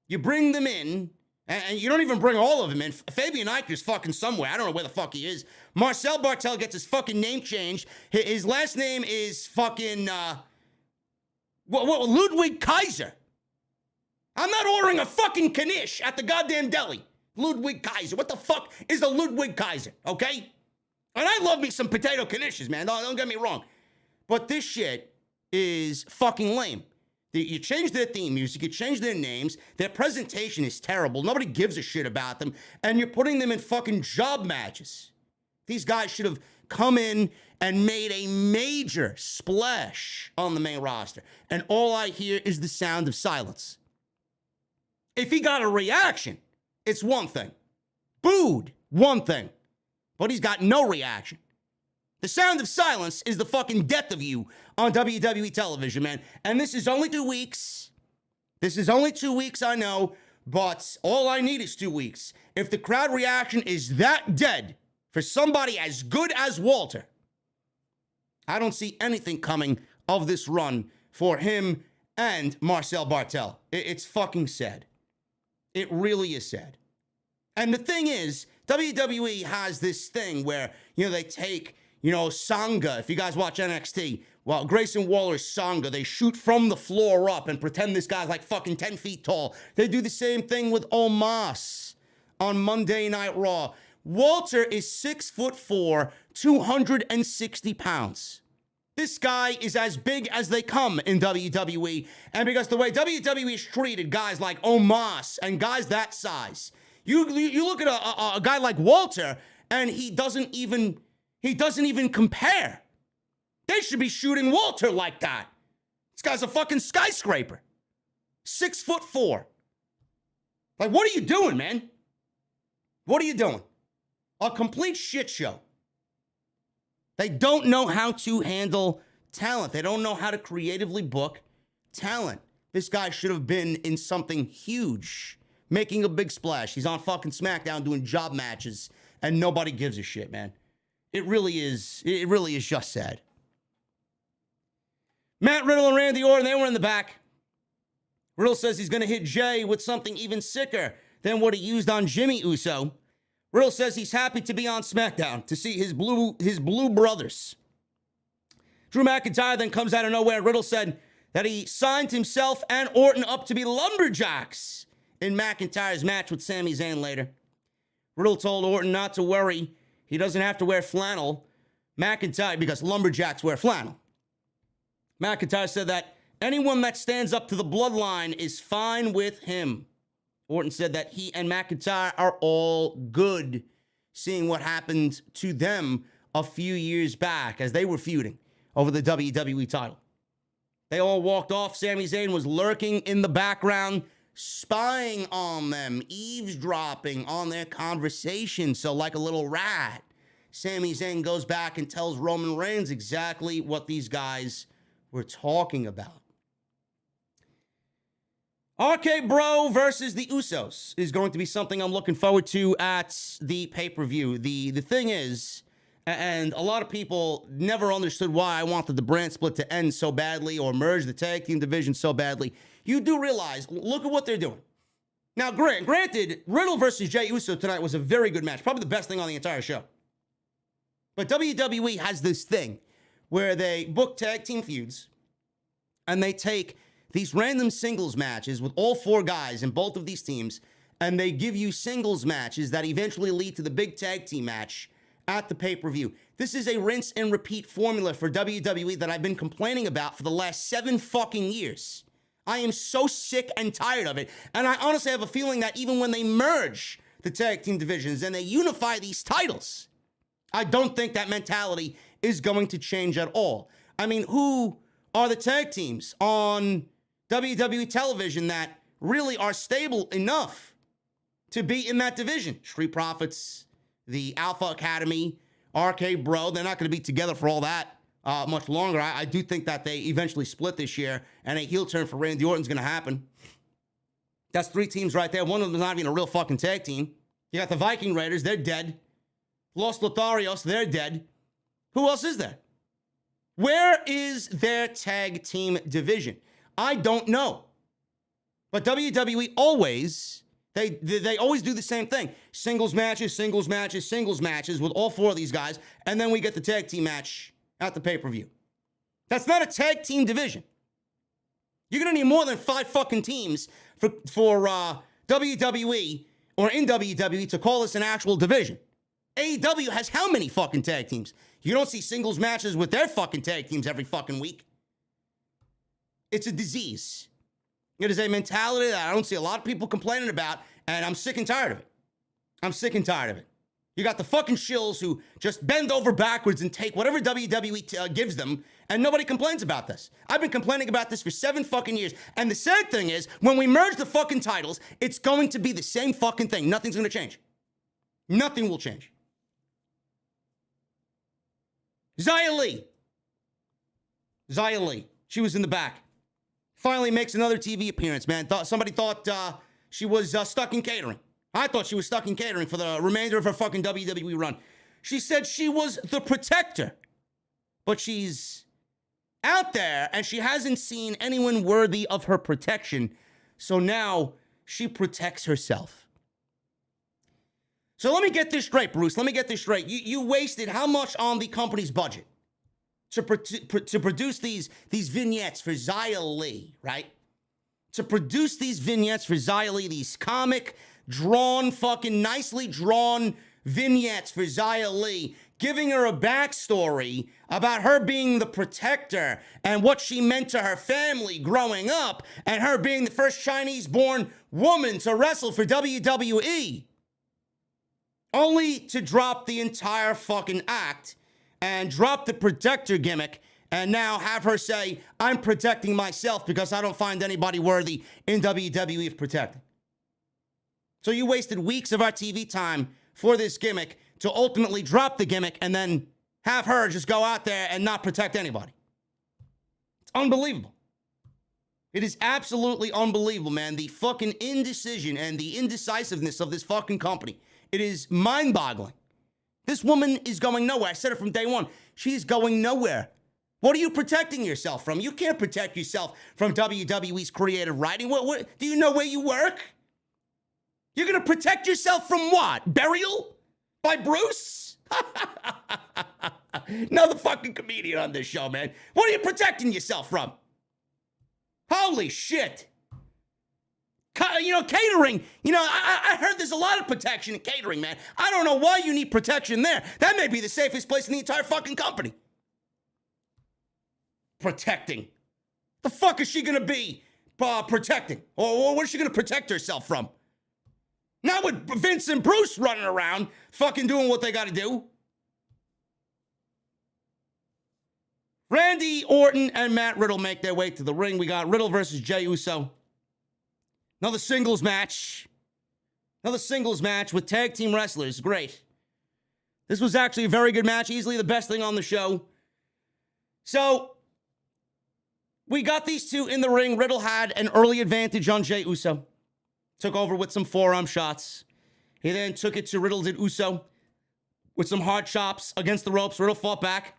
You bring them in, and you don't even bring all of them in. Fabian Eichner's fucking somewhere. I don't know where the fuck he is. Marcel Bartel gets his fucking name changed. His last name is fucking, Ludwig Kaiser. I'm not ordering a fucking Knish at the goddamn deli. Ludwig Kaiser. What the fuck is a Ludwig Kaiser, okay? And I love me some potato Knishes, man. Don't get me wrong. But this shit is fucking lame. You change their theme music, you change their names, their presentation is terrible, nobody gives a shit about them, and you're putting them in fucking job matches. These guys should have come in and made a major splash on the main roster, and all I hear is the sound of silence. If he got a reaction, it's one thing. Booed, one thing. But he's got no reaction. The sound of silence is the fucking death of you on WWE television, man. And this is only 2 weeks. This is only 2 weeks, I know. But all I need is 2 weeks. If the crowd reaction is that dead for somebody as good as Walter, I don't see anything coming of this run for him and Marcel Bartel. It's fucking sad. It really is sad. And the thing is, WWE has this thing where, you know, they take, you know, Sangha. If you guys watch NXT, well, Grayson Waller's Sangha, they shoot from the floor up and pretend this guy's like fucking 10 feet tall. They do the same thing with Omos on Monday Night Raw. Walter is 6'4", 260 pounds. This guy is as big as they come in WWE. And because the way WWE has treated guys like Omos and guys that size, you look at a guy like Walter, and he doesn't even compare. They should be shooting Walter like that. This guy's a fucking skyscraper. 6'4". Like, what are you doing, man? What are you doing? A complete shit show. They don't know how to handle talent. They don't know how to creatively book talent. This guy should have been in something huge, making a big splash. He's on fucking SmackDown doing job matches, and nobody gives a shit, man. It really is just sad. Matt Riddle and Randy Orton, they were in the back. Riddle says he's going to hit Jey with something even sicker than what he used on Jimmy Uso. Riddle says he's happy to be on SmackDown to see his blue brothers. Drew McIntyre then comes out of nowhere. Riddle said that he signed himself and Orton up to be Lumberjacks in McIntyre's match with Sami Zayn later. Riddle told Orton not to worry. He doesn't have to wear flannel. McIntyre, because Lumberjacks wear flannel. McIntyre said that anyone that stands up to the bloodline is fine with him. Orton said that he and McIntyre are all good. seeing what happened to them a few years back as they were feuding over the WWE title. They all walked off. Sami Zayn was lurking in the background, spying on them, eavesdropping on their conversation. So like a little rat, Sami Zayn goes back and tells Roman Reigns exactly what these guys were talking about. RK Bro versus the Usos is going to be something I'm looking forward to at the pay-per-view. The thing is, and a lot of people never understood why I wanted the brand split to end so badly or merge the tag team division so badly. You do realize, look at what they're doing. Now, granted, Riddle versus Jey Uso tonight was a very good match. Probably the best thing on the entire show. But WWE has this thing where they book tag team feuds and they take these random singles matches with all four guys in both of these teams, and they give you singles matches that eventually lead to the big tag team match at the pay-per-view. This is a rinse and repeat formula for WWE that I've been complaining about for the last 7 fucking years. I am so sick and tired of it. And I honestly have a feeling that even when they merge the tag team divisions and they unify these titles, I don't think that mentality is going to change at all. I mean, who are the tag teams on WWE television that really are stable enough to be in that division? Street Profits, the Alpha Academy, RK Bro, they're not going to be together for all that much longer. I do think that they eventually split this year, and a heel turn for Randy Orton's going to happen. That's 3 teams right there. One of them is not even a real fucking tag team. You got the Viking Raiders, they're dead. Los Lotharios, they're dead. Who else is there? Where is their tag team division? I don't know. But WWE always, they always do the same thing. Singles matches, singles matches, singles matches with all 4 of these guys, and then we get the tag team match at the pay-per-view. That's not a tag team division. You're going to need more than 5 fucking teams for WWE or in WWE to call this an actual division. AEW has how many fucking tag teams? You don't see singles matches with their fucking tag teams every fucking week. It's a disease. It is a mentality that I don't see a lot of people complaining about, and I'm sick and tired of it. I'm sick and tired of it. You got the fucking shills who just bend over backwards and take whatever WWE gives them, and nobody complains about this. I've been complaining about this for 7 fucking years, and the sad thing is, when we merge the fucking titles, it's going to be the same fucking thing. Nothing's going to change. Nothing will change. Zaya Li. She was in the back. Finally makes another TV appearance, man. Somebody thought she was stuck in catering. I thought she was stuck in catering for the remainder of her fucking WWE run. She said she was the protector. But she's out there and she hasn't seen anyone worthy of her protection. So now she protects herself. So let me get this straight, Bruce. Let me get this straight. You wasted how much on the company's budget to produce these vignettes for Zaya Li, right? To produce these vignettes for Zaya Li, these fucking nicely drawn vignettes for Zaya Li, giving her a backstory about her being the protector and what she meant to her family growing up, and her being the first Chinese-born woman to wrestle for WWE. Only to drop the entire fucking act and drop the protector gimmick and now have her say, I'm protecting myself because I don't find anybody worthy in WWE of protecting. So you wasted weeks of our TV time for this gimmick to ultimately drop the gimmick and then have her just go out there and not protect anybody. It's unbelievable. It is absolutely unbelievable, man. The fucking indecision and the indecisiveness of this fucking company. It is mind-boggling. This woman is going nowhere. I said it from day one. She's going nowhere. What are you protecting yourself from? You can't protect yourself from WWE's creative writing. What do you know where you work? You're going to protect yourself from what? Burial? By Bruce? Another fucking comedian on this show, man. What are you protecting yourself from? Holy shit. Catering, I heard there's a lot of protection in catering, man. I don't know why you need protection there. That may be the safest place in the entire fucking company. Protecting. The fuck is she gonna be protecting? Or what is she gonna protect herself from? Not with Vince and Bruce running around, fucking doing what they got to do. Randy Orton and Matt Riddle make their way to the ring. We got Riddle versus Jey Uso. Another singles match. Another singles match with tag team wrestlers. Great. This was actually a very good match. Easily the best thing on the show. So, we got these two in the ring. Riddle had an early advantage on Jey Uso. Took over with some forearm shots. He then took it to Riddle did Uso with some hard chops against the ropes. Riddle fought back.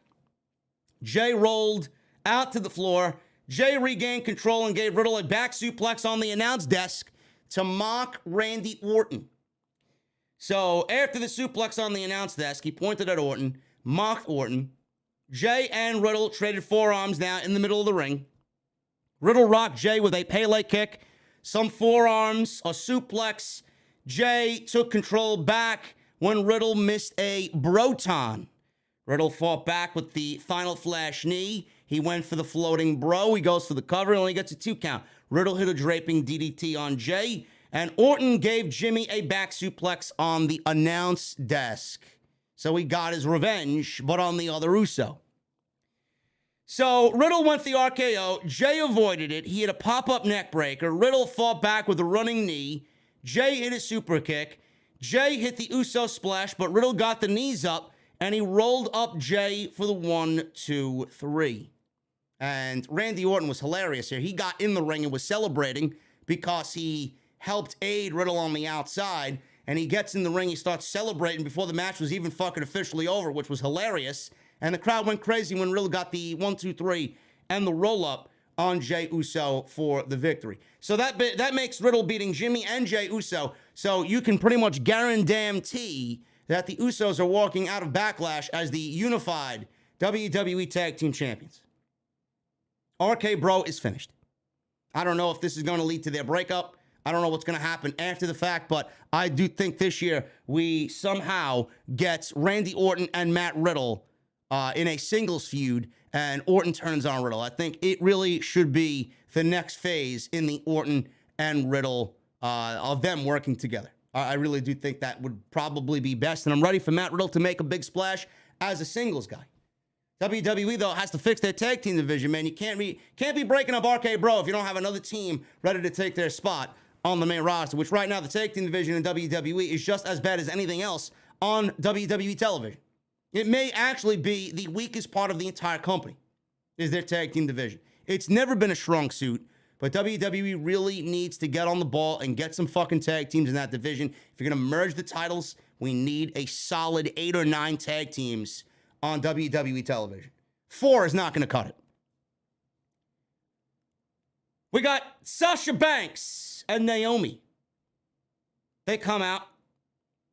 Jey rolled out to the floor. Jey regained control and gave Riddle a back suplex on the announce desk to mock Randy Orton. So after the suplex on the announce desk, he pointed at Orton, mocked Orton. Jey and Riddle traded forearms now in the middle of the ring. Riddle rocked Jey with a Pele kick, some forearms, a suplex. Jey took control back when Riddle missed a Broton. Riddle fought back with the final flash knee. He went for the floating bro. He goes for the cover and only gets a 2 count. Riddle hit a draping DDT on Jey. And Orton gave Jimmy a back suplex on the announce desk. So he got his revenge, but on the other Uso. So Riddle went for the RKO. Jey avoided it. He hit a pop-up neck breaker. Riddle fought back with a running knee. Jey hit a super kick. Jey hit the Uso splash, but Riddle got the knees up. And he rolled up Jey for the 1, 2, 3. And Randy Orton was hilarious here. He got in the ring and was celebrating because he helped aid Riddle on the outside. And he gets in the ring. He starts celebrating before the match was even fucking officially over, which was hilarious. And the crowd went crazy when Riddle got the 1, 2, 3 and the roll-up on Jey Uso for the victory. So that makes Riddle beating Jimmy and Jey Uso. So you can pretty much guarantee that the Usos are walking out of Backlash as the unified WWE Tag Team Champions. RK Bro is finished. I don't know if this is going to lead to their breakup. I don't know what's going to happen after the fact, but I do think this year we somehow get Randy Orton and Matt Riddle in a singles feud, and Orton turns on Riddle. I think it really should be the next phase in the Orton and Riddle of them working together. I really do think that would probably be best, and I'm ready for Matt Riddle to make a big splash as a singles guy. WWE, though, has to fix their tag team division, man. You can't be breaking up RK Bro if you don't have another team ready to take their spot on the main roster, which right now the tag team division in WWE is just as bad as anything else on WWE television. It may actually be the weakest part of the entire company is their tag team division. It's never been a strong suit. But WWE really needs to get on the ball and get some fucking tag teams in that division. If you're going to merge the titles, we need a solid 8 or 9 tag teams on WWE television. 4 is not going to cut it. We got Sasha Banks and Naomi. They come out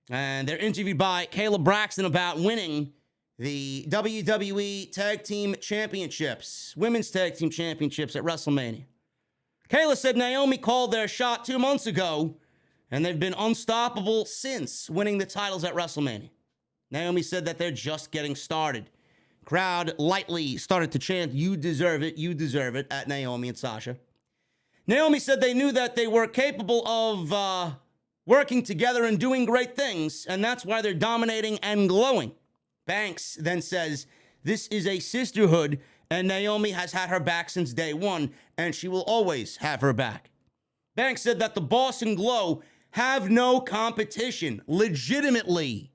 and they're interviewed by Kayla Braxton about winning the WWE Tag Team Championships, Women's Tag Team Championships at WrestleMania. Kayla said Naomi called their shot 2 months ago, and they've been unstoppable since winning the titles at WrestleMania. Naomi said that they're just getting started. Crowd lightly started to chant, "You deserve it," at Naomi and Sasha. Naomi said they knew that they were capable of working together and doing great things, and that's why they're dominating and glowing. Banks then says, "This is a sisterhood, and Naomi has had her back since day one, and she will always have her back." Banks said that the Boss and Glow have no competition, legitimately.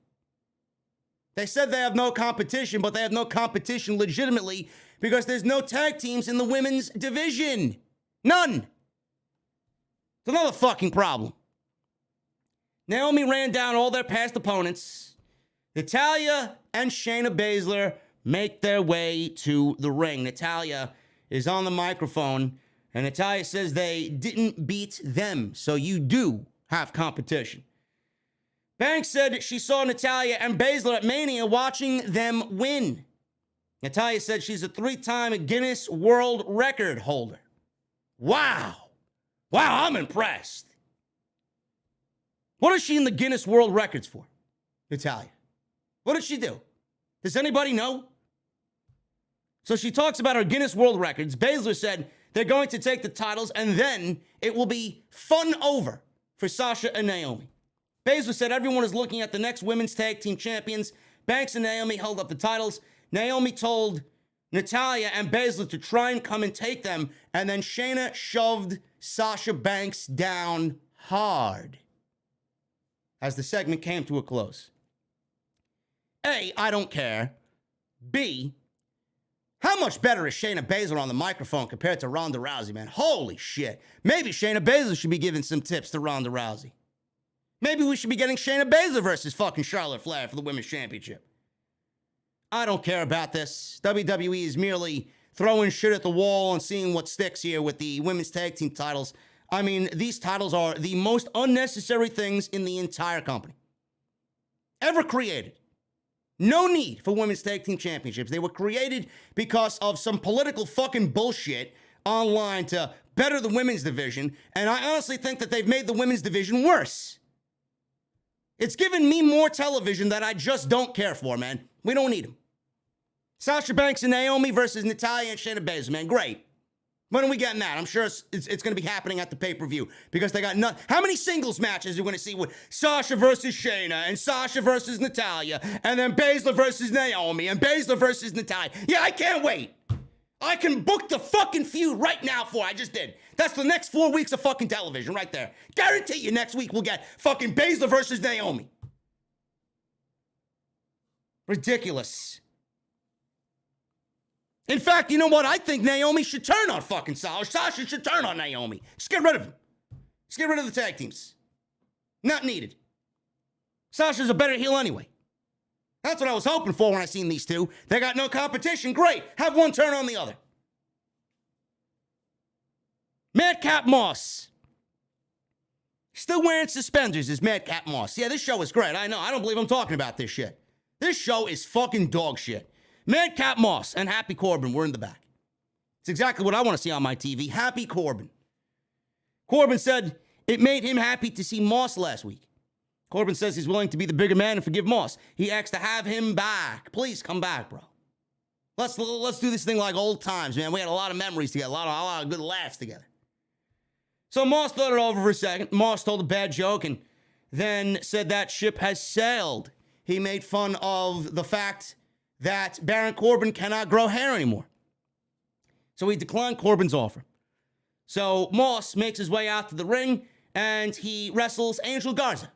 They said they have no competition, but they have no competition legitimately because there's no tag teams in the women's division. None. It's another fucking problem. Naomi ran down all their past opponents. Natalya and Shayna Baszler make their way to the ring. Natalya is on the microphone, and Natalya says they didn't beat them, so you do have competition. Banks said she saw Natalya and Baszler at Mania watching them win. Natalya said she's a 3-time Guinness World Record holder. Wow, I'm impressed. What is she in the Guinness World Records for, Natalya? What did she do? Does anybody know? So she talks about her Guinness World Records. Baszler said they're going to take the titles and then it will be fun over for Sasha and Naomi. Baszler said everyone is looking at the next women's tag team champions. Banks and Naomi held up the titles. Naomi told Natalya and Baszler to try and come and take them, and then Shayna shoved Sasha Banks down hard as the segment came to a close. A, I don't care. B, how much better is Shayna Baszler on the microphone compared to Ronda Rousey, man? Holy shit. Maybe Shayna Baszler should be giving some tips to Ronda Rousey. Maybe we should be getting Shayna Baszler versus fucking Charlotte Flair for the Women's Championship. I don't care about this. WWE is merely throwing shit at the wall and seeing what sticks here with the women's tag team titles. I mean, these titles are the most unnecessary things in the entire company ever created. No need for women's tag team championships. They were created because of some political fucking bullshit online to better the women's division, and I honestly think that they've made the women's division worse. It's given me more television that I just don't care for, man. We don't need them. Sasha Banks and Naomi versus Natalya and Shayna Baszler, man. Great. When are we getting that? I'm sure it's going to be happening at the pay-per-view because they got how many singles matches are we going to see with Sasha versus Shayna and Sasha versus Natalya and then Baszler versus Naomi and Baszler versus Natalya? Yeah, I can't wait. I can book the fucking feud right now for it. I just did. That's the next 4 weeks of fucking television right there. Guarantee you next week we'll get fucking Baszler versus Naomi. Ridiculous. In fact, you know what? I think Naomi should turn on fucking Sasha. Sasha should turn on Naomi. Just get rid of him. Just get rid of the tag teams. Not needed. Sasha's a better heel anyway. That's what I was hoping for when I seen these two. They got no competition. Great. Have one turn on the other. Madcap Moss. Still wearing suspenders is Madcap Moss. Yeah, this show is great. I know. I don't believe I'm talking about this shit. This show is fucking dog shit. Madcap Moss and Happy Corbin were in the back. It's exactly what I want to see on my TV. Happy Corbin. Corbin said it made him happy to see Moss last week. Corbin says he's willing to be the bigger man and forgive Moss. He asked to have him back. Please come back, bro. Let's do this thing like old times, man. We had a lot of memories together, a lot of good laughs together. So Moss thought it over for a second. Moss told a bad joke and then said that ship has sailed. He made fun of the fact that Baron Corbin cannot grow hair anymore. So he declined Corbin's offer. So Moss makes his way out to the ring and he wrestles Angel Garza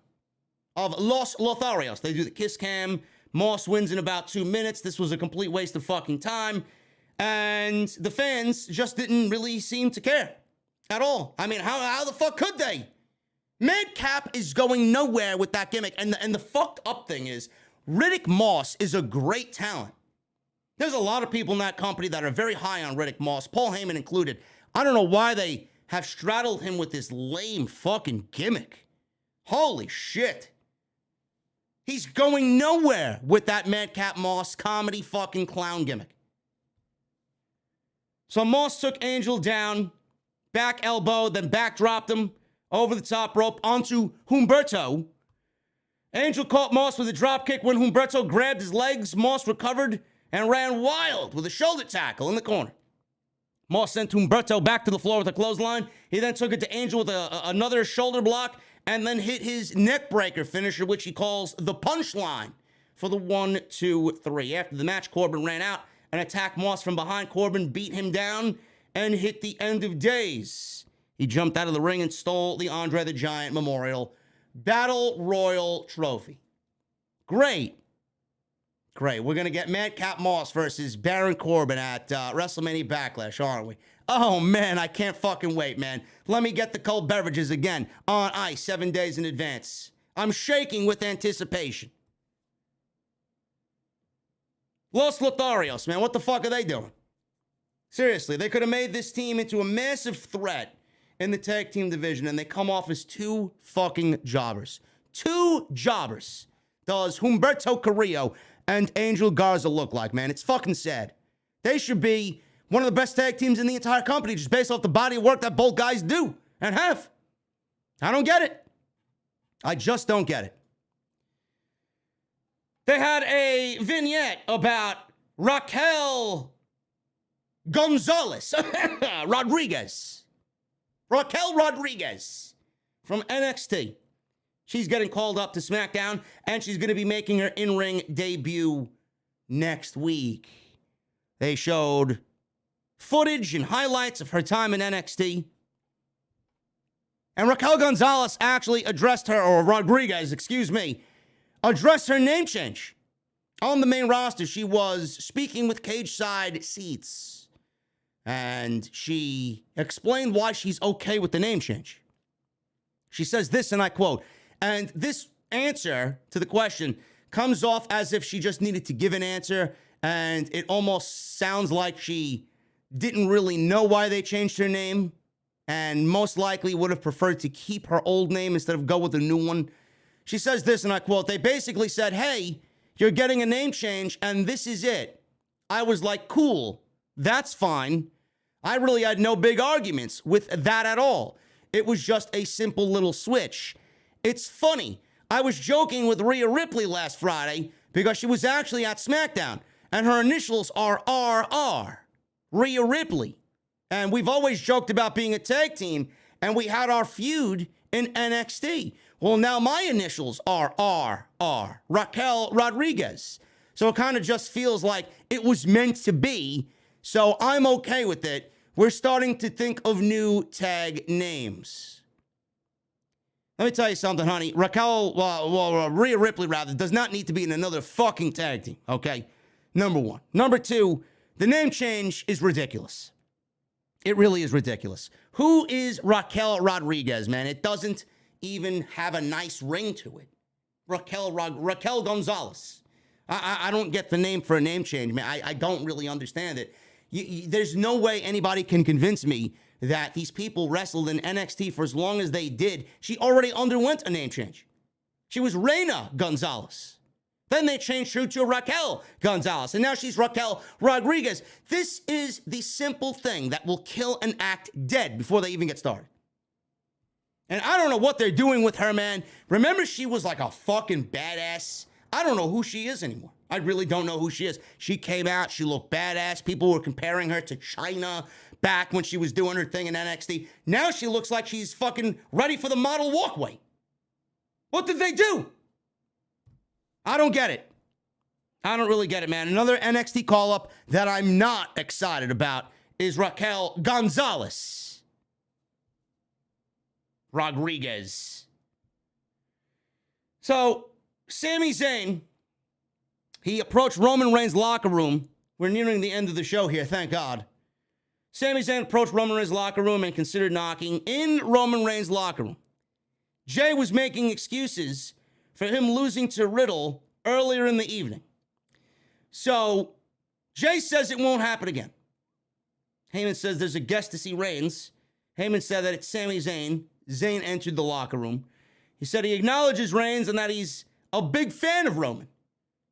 of Los Lotharios. They do the kiss cam. Moss wins in about 2 minutes. This was a complete waste of fucking time. And the fans just didn't really seem to care at all. I mean, how the fuck could they? Madcap is going nowhere with that gimmick. And the fucked up thing is, Riddick Moss is a great talent. There's a lot of people in that company that are very high on Riddick Moss, Paul Heyman included. I don't know why they have straddled him with this lame fucking gimmick. Holy shit. He's going nowhere with that Madcap Moss comedy fucking clown gimmick. So Moss took Angel down, back elbow, then back dropped him over the top rope onto Humberto. Angel caught Moss with a dropkick when Humberto grabbed his legs. Moss recovered and ran wild with a shoulder tackle in the corner. Moss sent Humberto back to the floor with a clothesline. He then took it to Angel with another shoulder block and then hit his neck breaker finisher, which he calls the punchline, for the 1, 2, 3. After the match, Corbin ran out and attacked Moss from behind. Corbin beat him down and hit the end of days. He jumped out of the ring and stole the Andre the Giant Memorial Battle Royal Trophy. Great. We're going to get Madcap Moss versus Baron Corbin at WrestleMania Backlash, aren't we? Oh, man, I can't fucking wait, man. Let me get the cold beverages again on ice 7 days in advance. I'm shaking with anticipation. Los Lotharios, man, what the fuck are they doing? Seriously, they could have made this team into a massive threat in the tag team division, and they come off as two fucking jobbers. Two jobbers does Humberto Carrillo and Angel Garza look like, man. It's fucking sad. They should be one of the best tag teams in the entire company just based off the body of work that both guys do and have. I don't get it. I just don't get it. They had a vignette about Raquel Rodriguez. Raquel Rodriguez from NXT. She's getting called up to SmackDown, and she's going to be making her in-ring debut next week. They showed footage and highlights of her time in NXT. And Raquel Gonzalez actually addressed her, or Rodriguez, addressed her name change. On the main roster, she was speaking with Cage Side Seats. And she explained why she's okay with the name change. She says this, and I quote, and this answer to the question comes off as if she just needed to give an answer, and it almost sounds like she didn't really know why they changed her name, and most likely would have preferred to keep her old name instead of go with a new one. She says this, and I quote, they basically said, hey, you're getting a name change, and this is it. I was like, cool, that's fine. I really had no big arguments with that at all. It was just a simple little switch. It's funny. I was joking with Rhea Ripley last Friday because she was actually at SmackDown, and her initials are RR, Rhea Ripley. And we've always joked about being a tag team, and we had our feud in NXT. Well, now my initials are RR, Raquel Rodriguez. So it kind of just feels like it was meant to be, so I'm okay with it. We're starting to think of new tag names. Let me tell you something, honey. Rhea Ripley, does not need to be in another fucking tag team, okay? Number one. Number two, the name change is ridiculous. It really is ridiculous. Who is Raquel Rodriguez, man? It doesn't even have a nice ring to it. Raquel Gonzalez. I don't get the name for a name change, man. I don't really understand it. There's no way anybody can convince me that these people wrestled in NXT for as long as they did. She already underwent a name change. She was Reina Gonzalez. Then they changed her to Raquel Gonzalez, and now she's Raquel Rodriguez. This is the simple thing that will kill an act dead before they even get started. And I don't know what they're doing with her, man. Remember, she was like a fucking badass. I don't know who she is anymore. I really don't know who she is. She came out, she looked badass. People were comparing her to Chyna back when she was doing her thing in NXT. Now she looks like she's fucking ready for the model walkway. What did they do? I don't get it. I don't really get it, man. Another NXT call-up that I'm not excited about is Raquel Gonzalez Rodriguez. So, Sami Zayn, he approached Roman Reigns' locker room. We're nearing the end of the show here, thank God. Sami Zayn approached Roman Reigns' locker room and considered knocking in Roman Reigns' locker room. Jey was making excuses for him losing to Riddle earlier in the evening. So, Jey says it won't happen again. Heyman says there's a guest to see Reigns. Heyman said that it's Sami Zayn. Zayn entered the locker room. He said he acknowledges Reigns and that he's a big fan of Roman.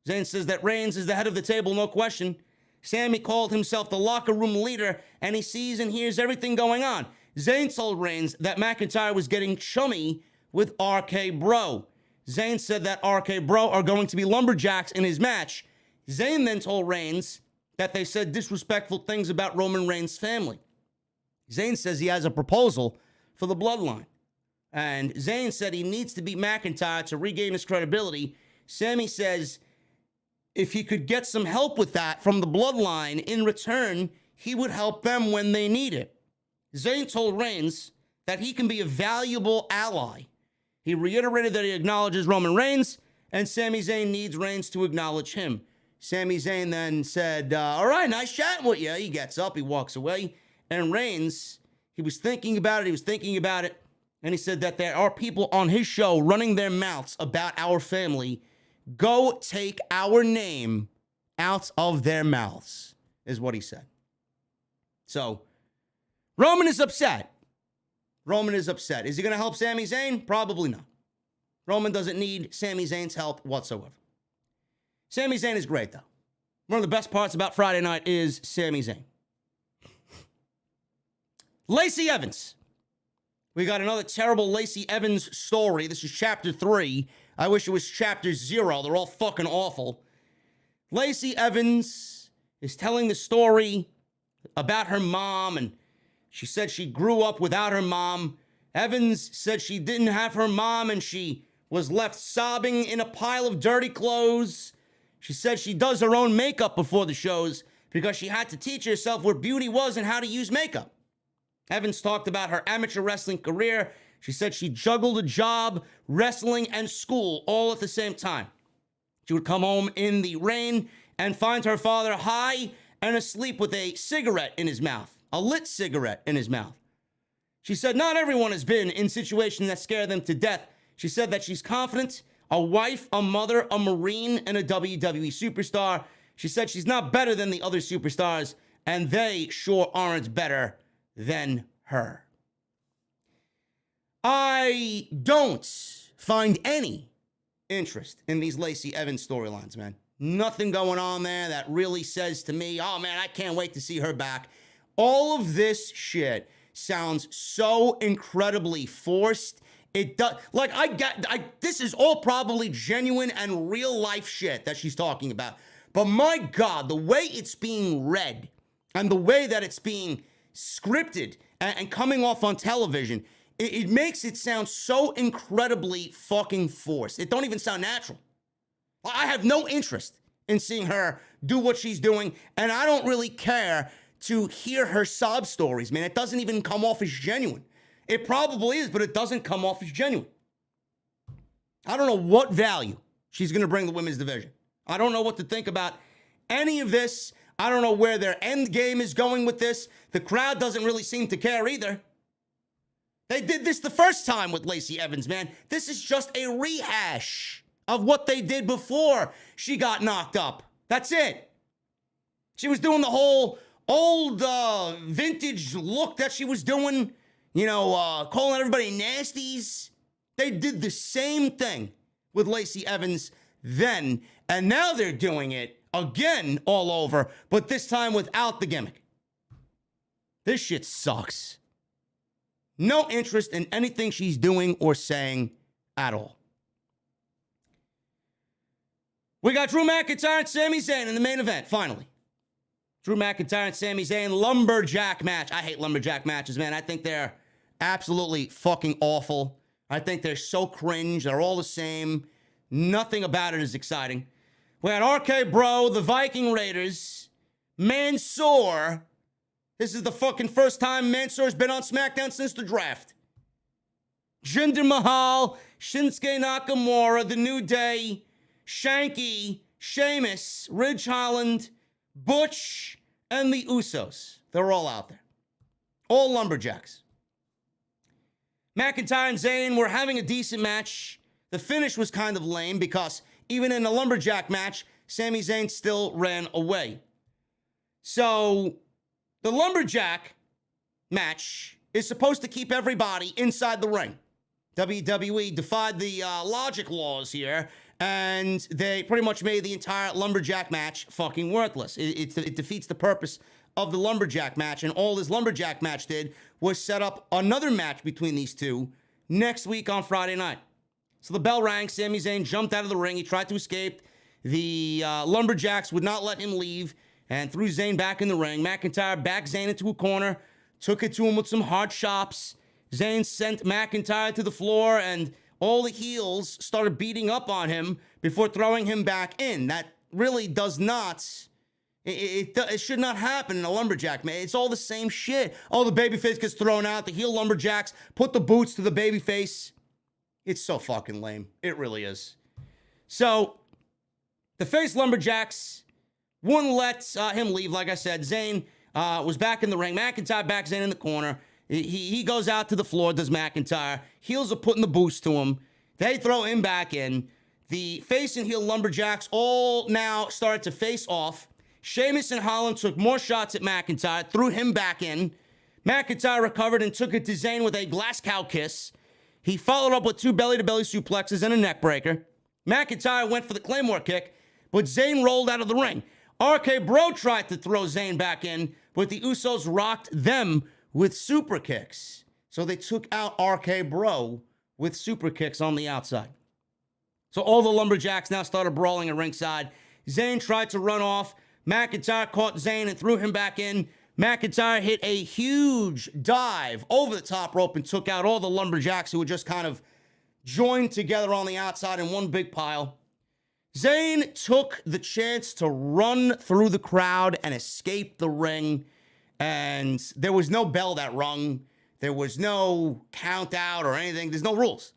Zayn says that Reigns is the head of the table, no question. Sami called himself the locker room leader, and he sees and hears everything going on. Zayn told Reigns that McIntyre was getting chummy with RK Bro. Zayn said that RK Bro are going to be Lumberjacks in his match. Zayn then told Reigns that they said disrespectful things about Roman Reigns' family. Zayn says he has a proposal for the bloodline. And Zayn said he needs to beat McIntyre to regain his credibility. Sami says if he could get some help with that from the bloodline, in return, he would help them when they need it. Zayn told Reigns that he can be a valuable ally. He reiterated that he acknowledges Roman Reigns, and Sami Zayn needs Reigns to acknowledge him. Sami Zayn then said, all right, nice chatting with you. He gets up, he walks away, and Reigns, he was thinking about it, and he said that there are people on his show running their mouths about our family. Go take our name out of their mouths, is what he said. So, Roman is upset. Is he going to help Sami Zayn? Probably not. Roman doesn't need Sami Zayn's help whatsoever. Sami Zayn is great, though. One of the best parts about Friday night is Sami Zayn. Lacey Evans. We got another terrible Lacey Evans story. This is chapter 3. I wish it was chapter 0. They're all fucking awful. Lacey Evans is telling the story about her mom, and she said she grew up without her mom. Evans said she didn't have her mom, and she was left sobbing in a pile of dirty clothes. She said she does her own makeup before the shows because she had to teach herself where beauty was and how to use makeup. Evans talked about her amateur wrestling career. She said she juggled a job, wrestling, and school all at the same time. She would come home in the rain and find her father high and asleep with a cigarette in his mouth, a lit cigarette in his mouth. She said not everyone has been in situations that scare them to death. She said that she's confident, a wife, a mother, a Marine, and a WWE superstar. She said she's not better than the other superstars, and they sure aren't better than her. I don't find any interest in these Lacey Evans storylines, man. Nothing going on there that really says to me, oh man, I can't wait to see her back. All of this shit sounds so incredibly forced. It does, like, this is all probably genuine and real life shit that she's talking about. But my God, the way it's being read and the way that it's being scripted and coming off on television, it makes it sound so incredibly fucking forced. It don't even sound natural. I have no interest in seeing her do what she's doing, and I don't really care to hear her sob stories, man. It doesn't even come off as genuine. It probably is, but it doesn't come off as genuine. I don't know what value she's going to bring the women's division. I don't know what to think about any of this. I don't know where their end game is going with this. The crowd doesn't really seem to care either. They did this the first time with Lacey Evans, man. This is just a rehash of what they did before she got knocked up. That's it. She was doing the whole old vintage look that she was doing, calling everybody nasties. They did the same thing with Lacey Evans then, and now they're doing it again all over, but this time without the gimmick. This shit sucks. No interest in anything she's doing or saying at all. We got Drew McIntyre and Sami Zayn in the main event, finally. Drew McIntyre and Sami Zayn, Lumberjack match. I hate Lumberjack matches, man. I think they're absolutely fucking awful. I think they're so cringe. They're all the same. Nothing about it is exciting. We had RK Bro, the Viking Raiders, Mansoor. This is the fucking first time Mansoor's been on SmackDown since the draft. Jinder Mahal, Shinsuke Nakamura, The New Day, Shanky, Sheamus, Ridge Holland, Butch, and the Usos. They're all out there. All Lumberjacks. McIntyre and Zayn were having a decent match. The finish was kind of lame because even in a Lumberjack match, Sami Zayn still ran away. So the Lumberjack match is supposed to keep everybody inside the ring. WWE defied the logic laws here, and they pretty much made the entire Lumberjack match fucking worthless. It defeats the purpose of the Lumberjack match, and all this Lumberjack match did was set up another match between these two next week on Friday night. So the bell rang, Sami Zayn jumped out of the ring, he tried to escape. The Lumberjacks would not let him leave and threw Zayn back in the ring. McIntyre backed Zayn into a corner, took it to him with some hard chops. Zayn sent McIntyre to the floor, and all the heels started beating up on him before throwing him back in. That really does not, it should not happen in a Lumberjack, man. It's all the same shit. Oh, the babyface gets thrown out. The heel Lumberjacks put the boots to the babyface. It's so fucking lame. It really is. So the face Lumberjacks wouldn't let him leave. Like I said, Zayn was back in the ring. McIntyre backs Zayn in the corner. He goes out to the floor, does McIntyre. Heels are putting the boost to him. They throw him back in. The face and heel Lumberjacks all now started to face off. Sheamus and Holland took more shots at McIntyre, threw him back in. McIntyre recovered and took it to Zayn with a glass cow kiss. He followed up with 2 belly-to-belly suplexes and a neck breaker. McIntyre went for the Claymore kick, but Zayn rolled out of the ring. RK Bro tried to throw Zayn back in, but the Usos rocked them with super kicks. So they took out RK Bro with super kicks on the outside. So all the Lumberjacks now started brawling at ringside. Zayn tried to run off. McIntyre caught Zayn and threw him back in. McIntyre hit a huge dive over the top rope and took out all the Lumberjacks who were just kind of joined together on the outside in one big pile. Zayn took the chance to run through the crowd and escape the ring. And there was no bell that rung. There was no count out or anything. There's no rules.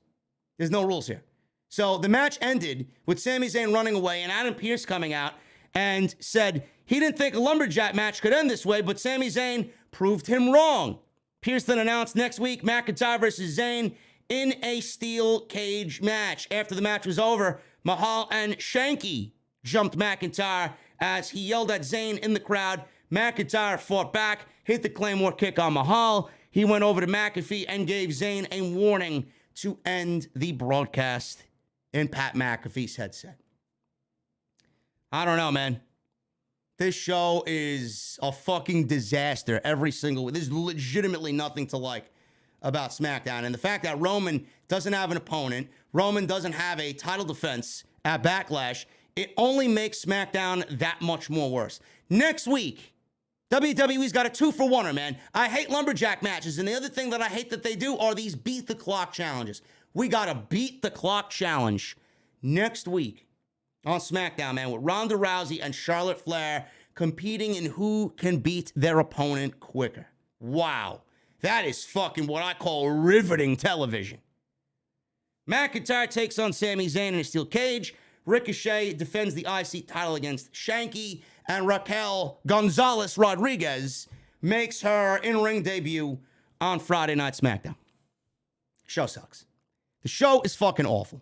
There's no rules here. So the match ended with Sami Zayn running away and Adam Pearce coming out and said he didn't think a Lumberjack match could end this way, but Sami Zayn proved him wrong. Pearce then announced next week McIntyre versus Zayn in a steel cage match. After the match was over, Mahal and Shanky jumped McIntyre as he yelled at Zayn in the crowd. McIntyre fought back, hit the Claymore kick on Mahal. He went over to McAfee and gave Zayn a warning to end the broadcast in Pat McAfee's headset. I don't know, man. This show is a fucking disaster every single week. There's legitimately nothing to like about SmackDown. And the fact that Roman doesn't have an opponent, Roman doesn't have a title defense at Backlash, it only makes SmackDown that much more worse. Next week, WWE's got a 2-for-1er, man. I hate Lumberjack matches, and the other thing that I hate that they do are these beat the clock challenges. We got a beat the clock challenge next week on SmackDown, man, with Ronda Rousey and Charlotte Flair competing in who can beat their opponent quicker. Wow. That is fucking what I call riveting television. McIntyre takes on Sami Zayn in a steel cage. Ricochet defends the IC title against Shanky. And Raquel Gonzalez Rodriguez makes her in-ring debut on Friday Night SmackDown. Show sucks. The show is fucking awful.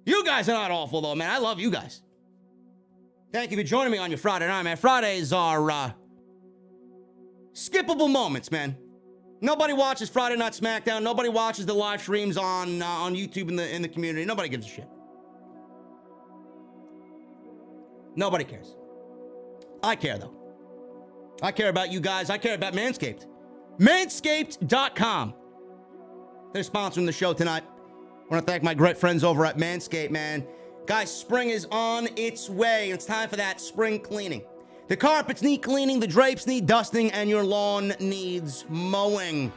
You guys are not awful, though, man. I love you guys. Thank you for joining me on your Friday night, man. Fridays are skippable moments, man. Nobody watches Friday Night SmackDown. Nobody watches the live streams on YouTube in the community. Nobody gives a shit. Nobody cares. I care, though. I care about you guys. I care about Manscaped. Manscaped.com. They're sponsoring the show tonight. I want to thank my great friends over at Manscaped, man. Guys, spring is on its way. It's time for that spring cleaning. The carpets need cleaning, the drapes need dusting, and your lawn needs mowing.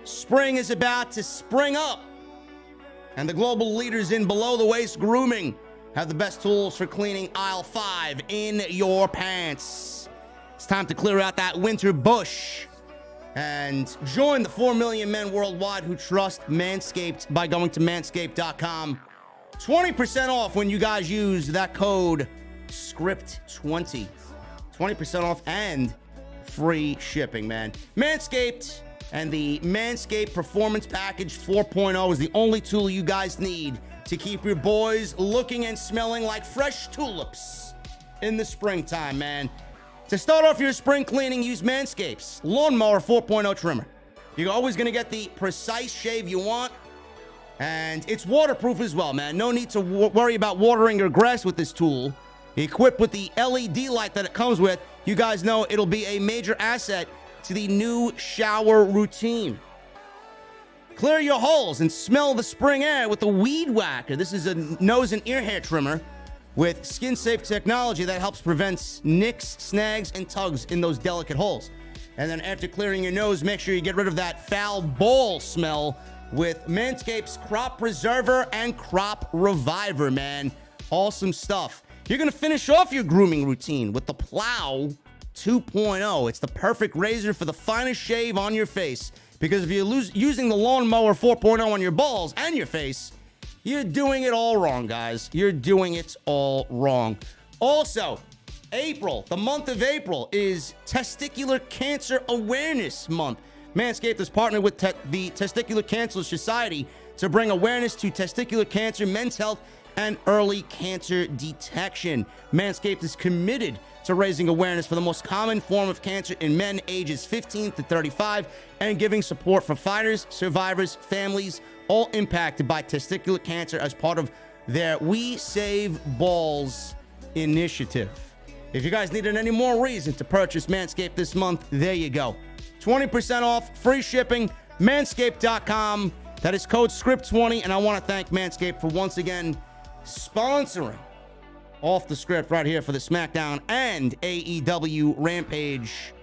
Spring is about to spring up. And the global leaders in below-the-waist grooming have the best tools for cleaning aisle 5 in your pants. It's time to clear out that winter bush and join the 4 million men worldwide who trust Manscaped by going to manscaped.com. 20% off when you guys use that code SCRIPT20. 20% off and free shipping, man. Manscaped and the Manscaped Performance Package 4.0 is the only tool you guys need to keep your boys looking and smelling like fresh tulips in the springtime, man. To start off your spring cleaning, use Manscaped's Lawnmower 4.0 trimmer. You're always going to get the precise shave you want, and it's waterproof as well, man. No need to worry about watering your grass with this tool. Equipped with the LED light that it comes with, you guys know it'll be a major asset to the new shower routine. Clear your holes and smell the spring air with the Weed Whacker. This is a nose and ear hair trimmer with skin-safe technology that helps prevent nicks, snags, and tugs in those delicate holes. And then after clearing your nose, make sure you get rid of that foul ball smell with Manscaped's Crop Preserver and Crop Reviver, man. Awesome stuff. You're going to finish off your grooming routine with the Plow 2.0. It's the perfect razor for the finest shave on your face. Because if you're using the Lawnmower 4.0 on your balls and your face, you're doing it all wrong, guys. You're doing it all wrong. Also, April, the month of April, is Testicular Cancer Awareness Month. Manscaped has partnered with the Testicular Cancer Society to bring awareness to testicular cancer, men's health, and early cancer detection. Manscaped is committed to raising awareness for the most common form of cancer in men ages 15 to 35 and giving support for fighters, survivors, families, all impacted by testicular cancer as part of their We Save Balls initiative. If you guys needed any more reason to purchase Manscaped this month, there you go. 20% off, free shipping, manscaped.com. That is code SCRIPT20, and I want to thank Manscaped for once again sponsoring Off The Script right here for the SmackDown and AEW Rampage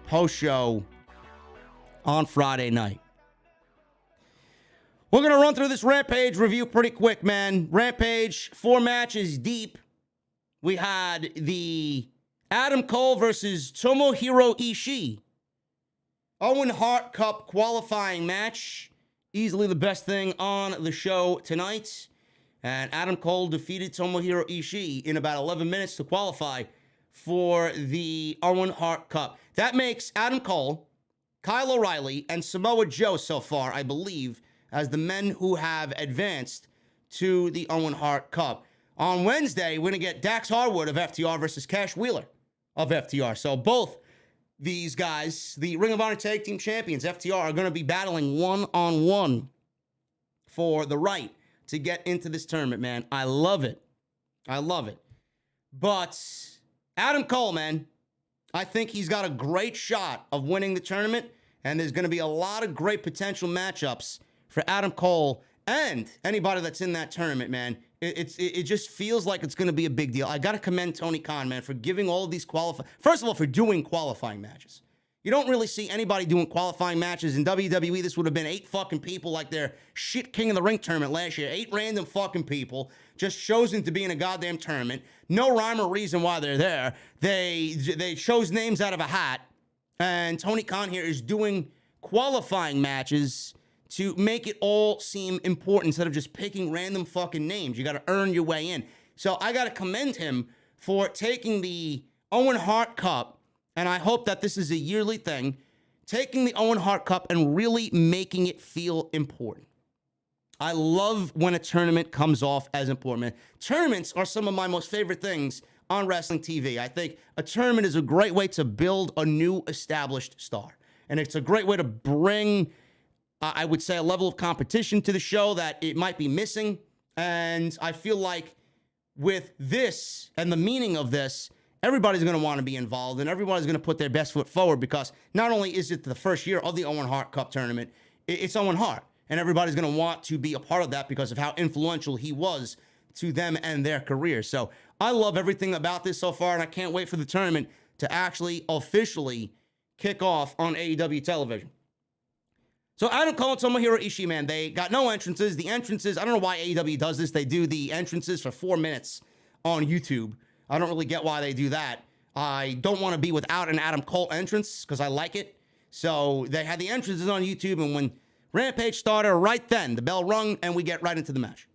post show on Friday night. We're going to run through this Rampage review pretty quick, man. Rampage, 4 matches deep. We had the Adam Cole versus Tomohiru Ishii Owen Hart Cup qualifying match. Easily the best thing on the show tonight. And Adam Cole defeated Tomohiru Ishii in about 11 minutes to qualify for the Owen Hart Cup. That makes Adam Cole, Kyle O'Reilly, and Samoa Joe so far, I believe, as the men who have advanced to the Owen Hart Cup. On Wednesday, we're going to get Dax Harwood of FTR versus Cash Wheeler of FTR. So both these guys, the Ring of Honor Tag Team Champions, FTR, are going to be battling one-on-one for the right to get into this tournament, man. I love it. I love it. But Adam Cole, man, I think he's got a great shot of winning the tournament, and there's going to be a lot of great potential matchups for Adam Cole and anybody that's in that tournament, man. It just feels like it's going to be a big deal. I got to commend Tony Khan, man, for giving all of these first of all, for doing qualifying matches. You don't really see anybody doing qualifying matches in WWE. This would have been 8 fucking people like their shit King of the Ring tournament last year. 8 random fucking people just chosen to be in a goddamn tournament. No rhyme or reason why they're there. They chose names out of a hat. And Tony Khan here is doing qualifying matches to make it all seem important instead of just picking random fucking names. You got to earn your way in. So I got to commend him for taking the Owen Hart Cup, and I hope that this is a yearly thing, taking the Owen Hart Cup and really making it feel important. I love when a tournament comes off as important, man. Tournaments are some of my most favorite things on wrestling TV. I think a tournament is a great way to build a new established star. And it's a great way to bring, I would say, a level of competition to the show that it might be missing. And I feel like with this and the meaning of this, everybody's going to want to be involved and everybody's going to put their best foot forward, because not only is it the first year of the Owen Hart Cup tournament, it's Owen Hart. And everybody's going to want to be a part of that because of how influential he was to them and their career. So I love everything about this so far, and I can't wait for the tournament to actually officially kick off on AEW television. So Adam Cole and Tomohiru Ishii, man, they got no entrances. The entrances, I don't know why AEW does this. They do the entrances for 4 minutes on YouTube. I don't really get why they do that. I don't want to be without an Adam Cole entrance because I like it. So they had the entrances on YouTube, and when Rampage started, right then, the bell rung, and we get right into the match.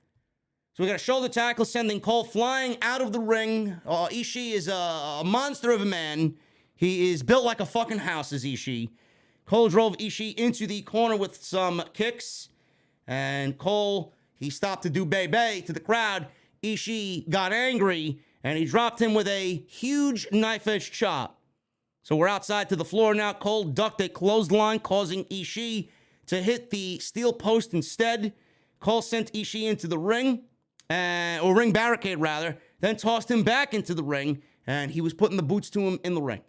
So we got a shoulder tackle sending Cole flying out of the ring. Ishii is a monster of a man. He is built like a fucking house, is Ishii. Cole drove Ishii into the corner with some kicks. And Cole, he stopped to do bay-bay to the crowd. Ishii got angry, and he dropped him with a huge knife-edge chop. So we're outside to the floor now. Cole ducked a clothesline, causing Ishii to hit the steel post instead. Cole sent Ishii into the ring, or ring barricade rather, then tossed him back into the ring, and he was putting the boots to him in the ring.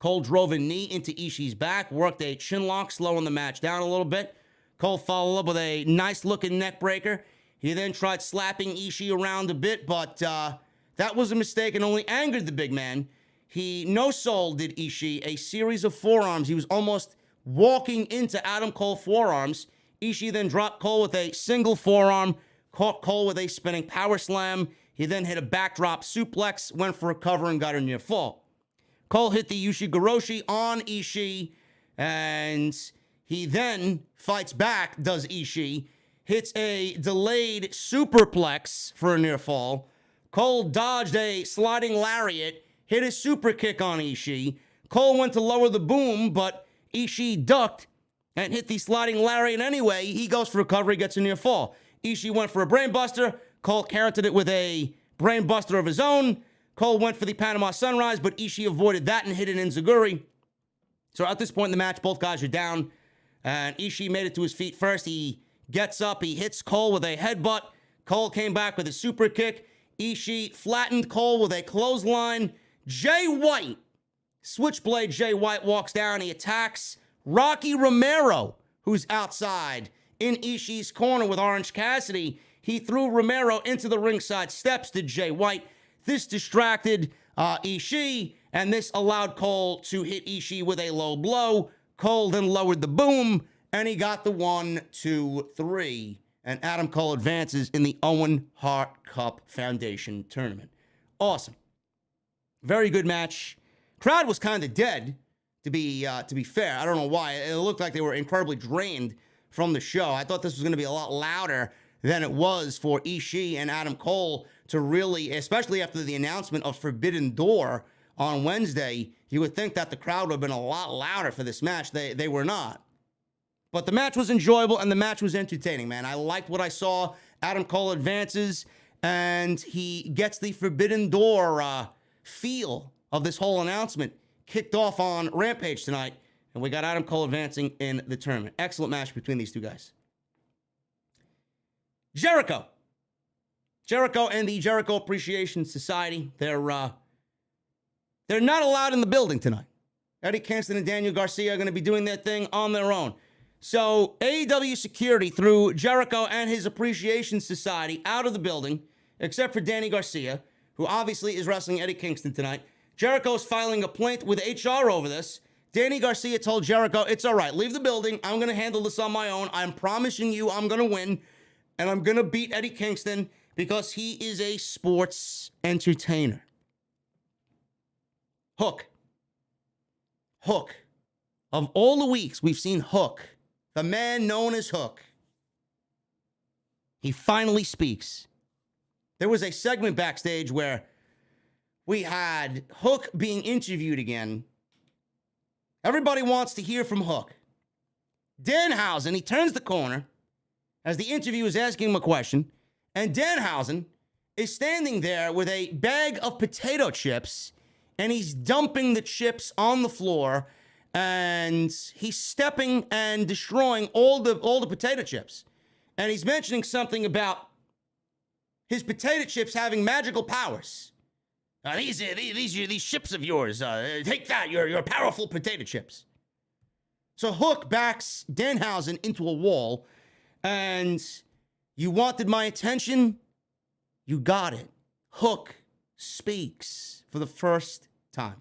Cole drove a knee into Ishii's back, worked a chin lock, slowing the match down a little bit. Cole followed up with a nice-looking neck breaker. He then tried slapping Ishii around a bit, but that was a mistake and only angered the big man. He no-sold-did Ishii a series of forearms. He was almost walking into Adam Cole forearms. Ishii then dropped Cole with a single forearm, caught Cole with a spinning power slam. He then hit a backdrop suplex, went for a cover, and got a near fall. Cole hit the Ushigoroshi on Ishii, and he then fights back, does Ishii, hits a delayed superplex for a near fall. Cole dodged a sliding lariat, hit a super kick on Ishii. Cole went to lower the boom, but Ishii ducked and hit the sliding lariat anyway. He goes for a cover, he gets a near fall. Ishii went for a brainbuster. Cole countered it with a brainbuster of his own. Cole went for the Panama Sunrise, but Ishii avoided that and hit an enziguri. So at this point in the match, both guys are down, and Ishii made it to his feet first. He gets up, he hits Cole with a headbutt. Cole came back with a super kick. Ishii flattened Cole with a clothesline. Jay White, Switchblade Jay White, walks down. He attacks Rocky Romero, who's outside in Ishii's corner with Orange Cassidy. He threw Romero into the ringside steps to Jay White. This distracted Ishii, and this allowed Cole to hit Ishii with a low blow. Cole then lowered the boom and he got the 1, 2, 3, and Adam Cole advances in the Owen Hart Cup Foundation Tournament. Awesome. Very good match. Crowd was kind of dead, to be fair. I don't know why. It looked like they were incredibly drained from the show. I thought this was going to be a lot louder than it was for Ishii and Adam Cole to really, especially after the announcement of Forbidden Door on Wednesday, you would think that the crowd would have been a lot louder for this match. They were not. But the match was enjoyable and the match was entertaining, man. I liked what I saw. Adam Cole advances and he gets the Forbidden Door feel of this whole announcement kicked off on Rampage tonight. And we got Adam Cole advancing in the tournament. Excellent match between these two guys. Jericho and the Jericho Appreciation Society. They're not allowed in the building tonight. Eddie Kingston and Daniel Garcia are going to be doing their thing on their own. So AEW security threw Jericho and his Appreciation Society out of the building, except for Danny Garcia, who obviously is wrestling Eddie Kingston tonight. Jericho's filing a complaint with HR over this. Danny Garcia told Jericho, it's all right, leave the building. I'm going to handle this on my own. I'm promising you I'm going to win, and I'm going to beat Eddie Kingston because he is a sports entertainer. Hook. Of all the weeks we've seen Hook, the man known as Hook, he finally speaks. There was a segment backstage where we had Hook being interviewed again. Everybody wants to hear from Hook. Danhausen, he turns the corner as the interviewer is asking him a question, and Danhausen is standing there with a bag of potato chips, and he's dumping the chips on the floor, and he's stepping and destroying all the potato chips. And he's mentioning something about his potato chips having magical powers. These chips of yours, take that, your powerful potato chips. So Hook backs Danhausen into a wall, and you wanted my attention? You got it. Hook speaks for the first time.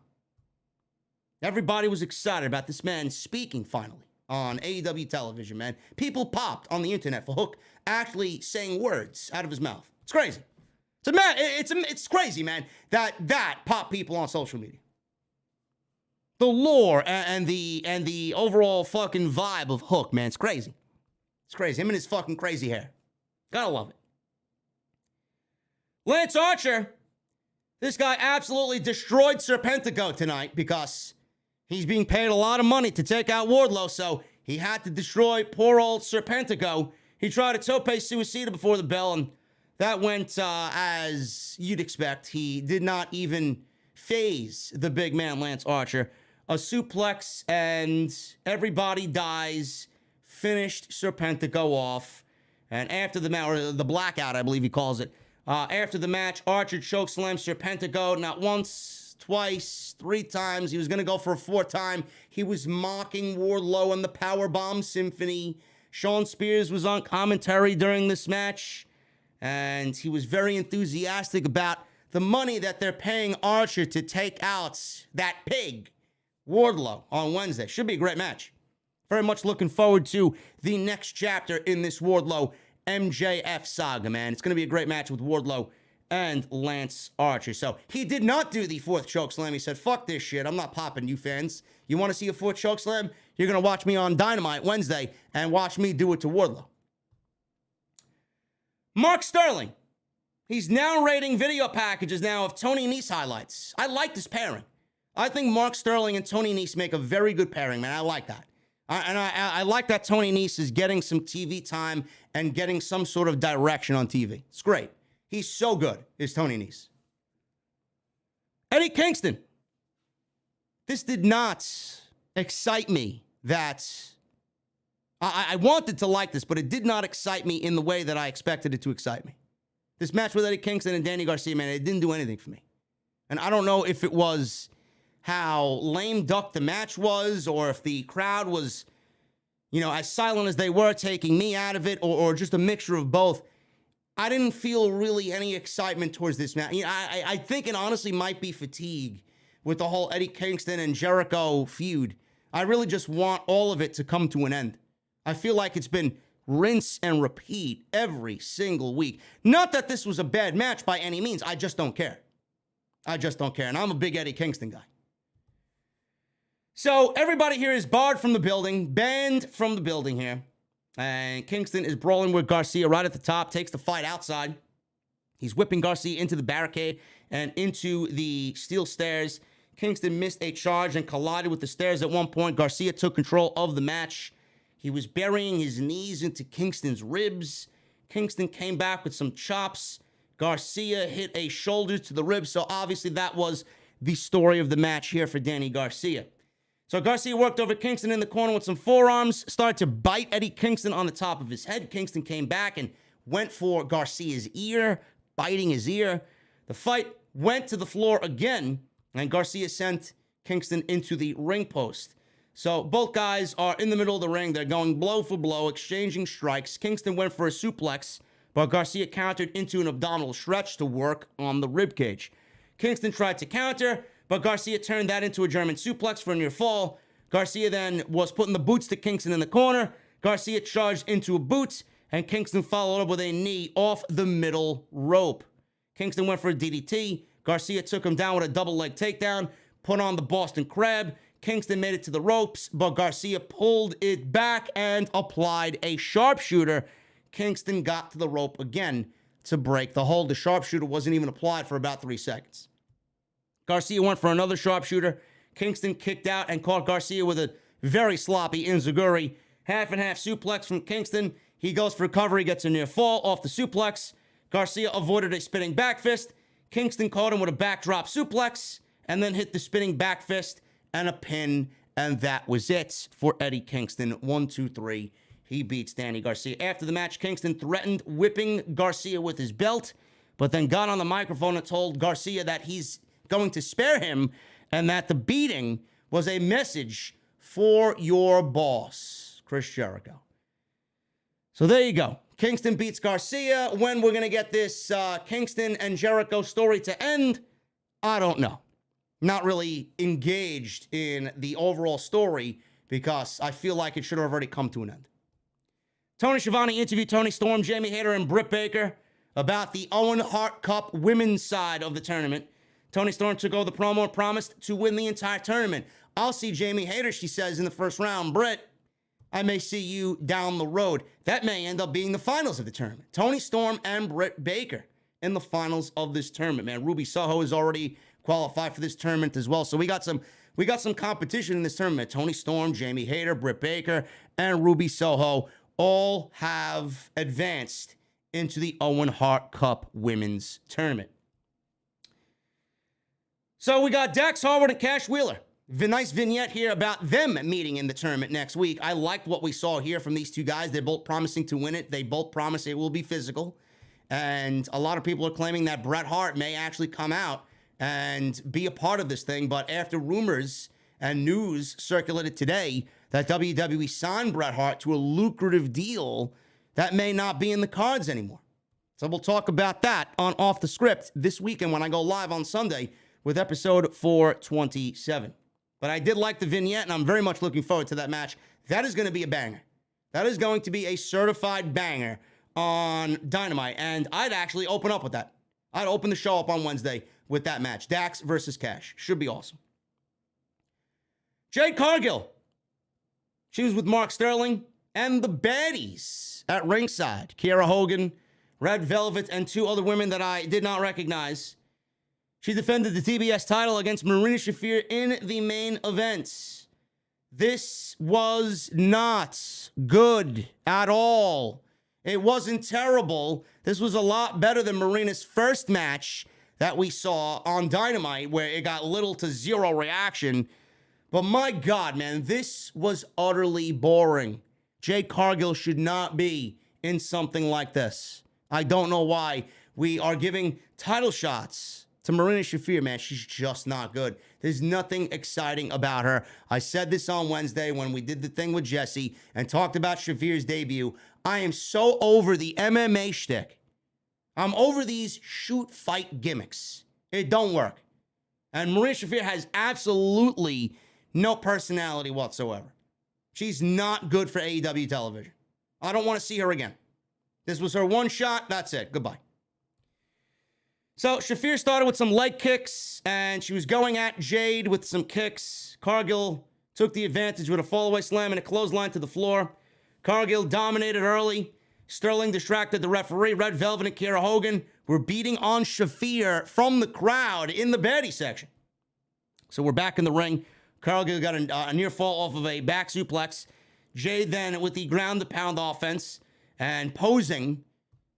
Everybody was excited about this man speaking finally on AEW television, man. People popped on the internet for Hook actually saying words out of his mouth. It's crazy. It's crazy, man, that popped people on social media. The lore and the overall fucking vibe of Hook, man, it's crazy. It's crazy. Him and his fucking crazy hair. Gotta love it. Lance Archer, this guy absolutely destroyed Serpentico tonight because he's being paid a lot of money to take out Wardlow, so he had to destroy poor old Serpentico. He tried a tope suicida before the bell, and that went as you'd expect. He did not even phase the big man, Lance Archer. A suplex, and everybody dies. Finished Serpentico off. And after the match, or the blackout, I believe he calls it. After the match, Archer chokeslams Serpentico not once, twice, 3 times. He was going to go for a 4th time. He was mocking Wardlow and the Powerbomb Symphony. Shawn Spears was on commentary during this match. And he was very enthusiastic about the money that they're paying Archer to take out that pig, Wardlow, on Wednesday. Should be a great match. Very much looking forward to the next chapter in this Wardlow MJF saga, man. It's going to be a great match with Wardlow and Lance Archer. So he did not do the 4th chokeslam. He said, fuck this shit. I'm not popping you fans. You want to see a 4th chokeslam? You're going to watch me on Dynamite Wednesday and watch me do it to Wardlow. Mark Sterling. He's narrating video packages now of Tony Nese highlights. I like this pairing. I think Mark Sterling and Tony Nese make a very good pairing, man. I like that. I like that Tony Nese is getting some TV time and getting some sort of direction on TV. It's great. He's so good, is Tony Nese. Eddie Kingston. This did not excite me that... I wanted to like this, but it did not excite me in the way that I expected it to excite me. This match with Eddie Kingston and Danny Garcia, man, it didn't do anything for me. And I don't know if it was how lame duck the match was, or if the crowd was, as silent as they were, taking me out of it, or just a mixture of both. I didn't feel really any excitement towards this match. I think it honestly might be fatigue with the whole Eddie Kingston and Jericho feud. I really just want all of it to come to an end. I feel like it's been rinse and repeat every single week. Not that this was a bad match by any means. I just don't care. I just don't care. And I'm a big Eddie Kingston guy. So everybody here is barred from the building, banned from the building here. And Kingston is brawling with Garcia right at the top, takes the fight outside. He's whipping Garcia into the barricade and into the steel stairs. Kingston missed a charge and collided with the stairs at one point. Garcia took control of the match. He was burying his knees into Kingston's ribs. Kingston came back with some chops. Garcia hit a shoulder to the ribs. So obviously that was the story of the match here for Danny Garcia. So Garcia worked over Kingston in the corner with some forearms, started to bite Eddie Kingston on the top of his head. Kingston came back and went for Garcia's ear, biting his ear. The fight went to the floor again, and Garcia sent Kingston into the ring post. So both guys are in the middle of the ring. They're going blow for blow, exchanging strikes. Kingston went for a suplex, but Garcia countered into an abdominal stretch to work on the ribcage. Kingston tried to counter, but Garcia turned that into a German suplex for a near fall. Garcia then was putting the boots to Kingston in the corner. Garcia charged into a boot, and Kingston followed up with a knee off the middle rope. Kingston went for a DDT. Garcia took him down with a double leg takedown, put on the Boston Crab. Kingston made it to the ropes, but Garcia pulled it back and applied a sharpshooter. Kingston got to the rope again to break the hold. The sharpshooter wasn't even applied for about 3 seconds. Garcia went for another sharpshooter. Kingston kicked out and caught Garcia with a very sloppy enziguri. Half and half suplex from Kingston. He goes for recovery, gets a near fall off the suplex. Garcia avoided a spinning back fist. Kingston caught him with a backdrop suplex and then hit the spinning back fist and a pin, and that was it for Eddie Kingston. 1, 2, 3. He beats Danny Garcia. After the match, Kingston threatened whipping Garcia with his belt, but then got on the microphone and told Garcia that he's going to spare him and that the beating was a message for your boss, Chris Jericho. So there you go. Kingston beats Garcia. When we're going to get this Kingston and Jericho story to end, I don't know. Not really engaged in the overall story because I feel like it should have already come to an end. Tony Schiavone interviewed Toni Storm, Jamie Hayter, and Britt Baker about the Owen Hart Cup women's side of the tournament. Toni Storm took over the promo and promised to win the entire tournament. I'll see Jamie Hayter, she says, in the first round. Britt, I may see you down the road. That may end up being the finals of the tournament. Toni Storm and Britt Baker in the finals of this tournament. Man, Ruby Soho is already qualified for this tournament as well. So we got some competition in this tournament. Toni Storm, Jamie Hayter, Britt Baker, and Ruby Soho all have advanced into the Owen Hart Cup women's tournament. So we got Dax Harwood and Cash Wheeler. Nice vignette here about them meeting in the tournament next week. I liked what we saw here from these two guys. They're both promising to win it. They both promise it will be physical. And a lot of people are claiming that Bret Hart may actually come out and be a part of this thing. But after rumors and news circulated today that WWE signed Bret Hart to a lucrative deal, that may not be in the cards anymore. So we'll talk about that on Off The Sccript this weekend when I go live on Sunday with episode 427. But I did like the vignette, and I'm very much looking forward to that match. That is going to be a banger. That is going to be a certified banger on Dynamite, and I'd actually open up with that. I'd open the show up on Wednesday with that match. Dax versus Cash. Should be awesome. Jade Cargill. She was with Mark Sterling and the baddies at ringside. Kiera Hogan, Red Velvet, and 2 other women that I did not recognize. She defended the TBS title against Marina Shafir in the main event. This was not good at all. It wasn't terrible. This was a lot better than Marina's first match that we saw on Dynamite, where it got little to zero reaction. But my God, man, this was utterly boring. Jade Cargill should not be in something like this. I don't know why we are giving title shots to Marina Shafir, man. She's just not good. There's nothing exciting about her. I said this on Wednesday when we did the thing with Jesse and talked about Shafir's debut. I am so over the MMA shtick. I'm over these shoot fight gimmicks. It don't work. And Marina Shafir has absolutely no personality whatsoever. She's not good for AEW television. I don't want to see her again. This was her one shot. That's it. Goodbye. So Shafir started with some leg kicks, and she was going at Jade with some kicks. Cargill took the advantage with a fallaway slam and a clothesline to the floor. Cargill dominated early. Sterling distracted the referee. Red Velvet and Kiera Hogan were beating on Shafir from the crowd in the baddie section. So we're back in the ring. Cargill got a near fall off of a back suplex. Jade then with the ground to pound offense and posing,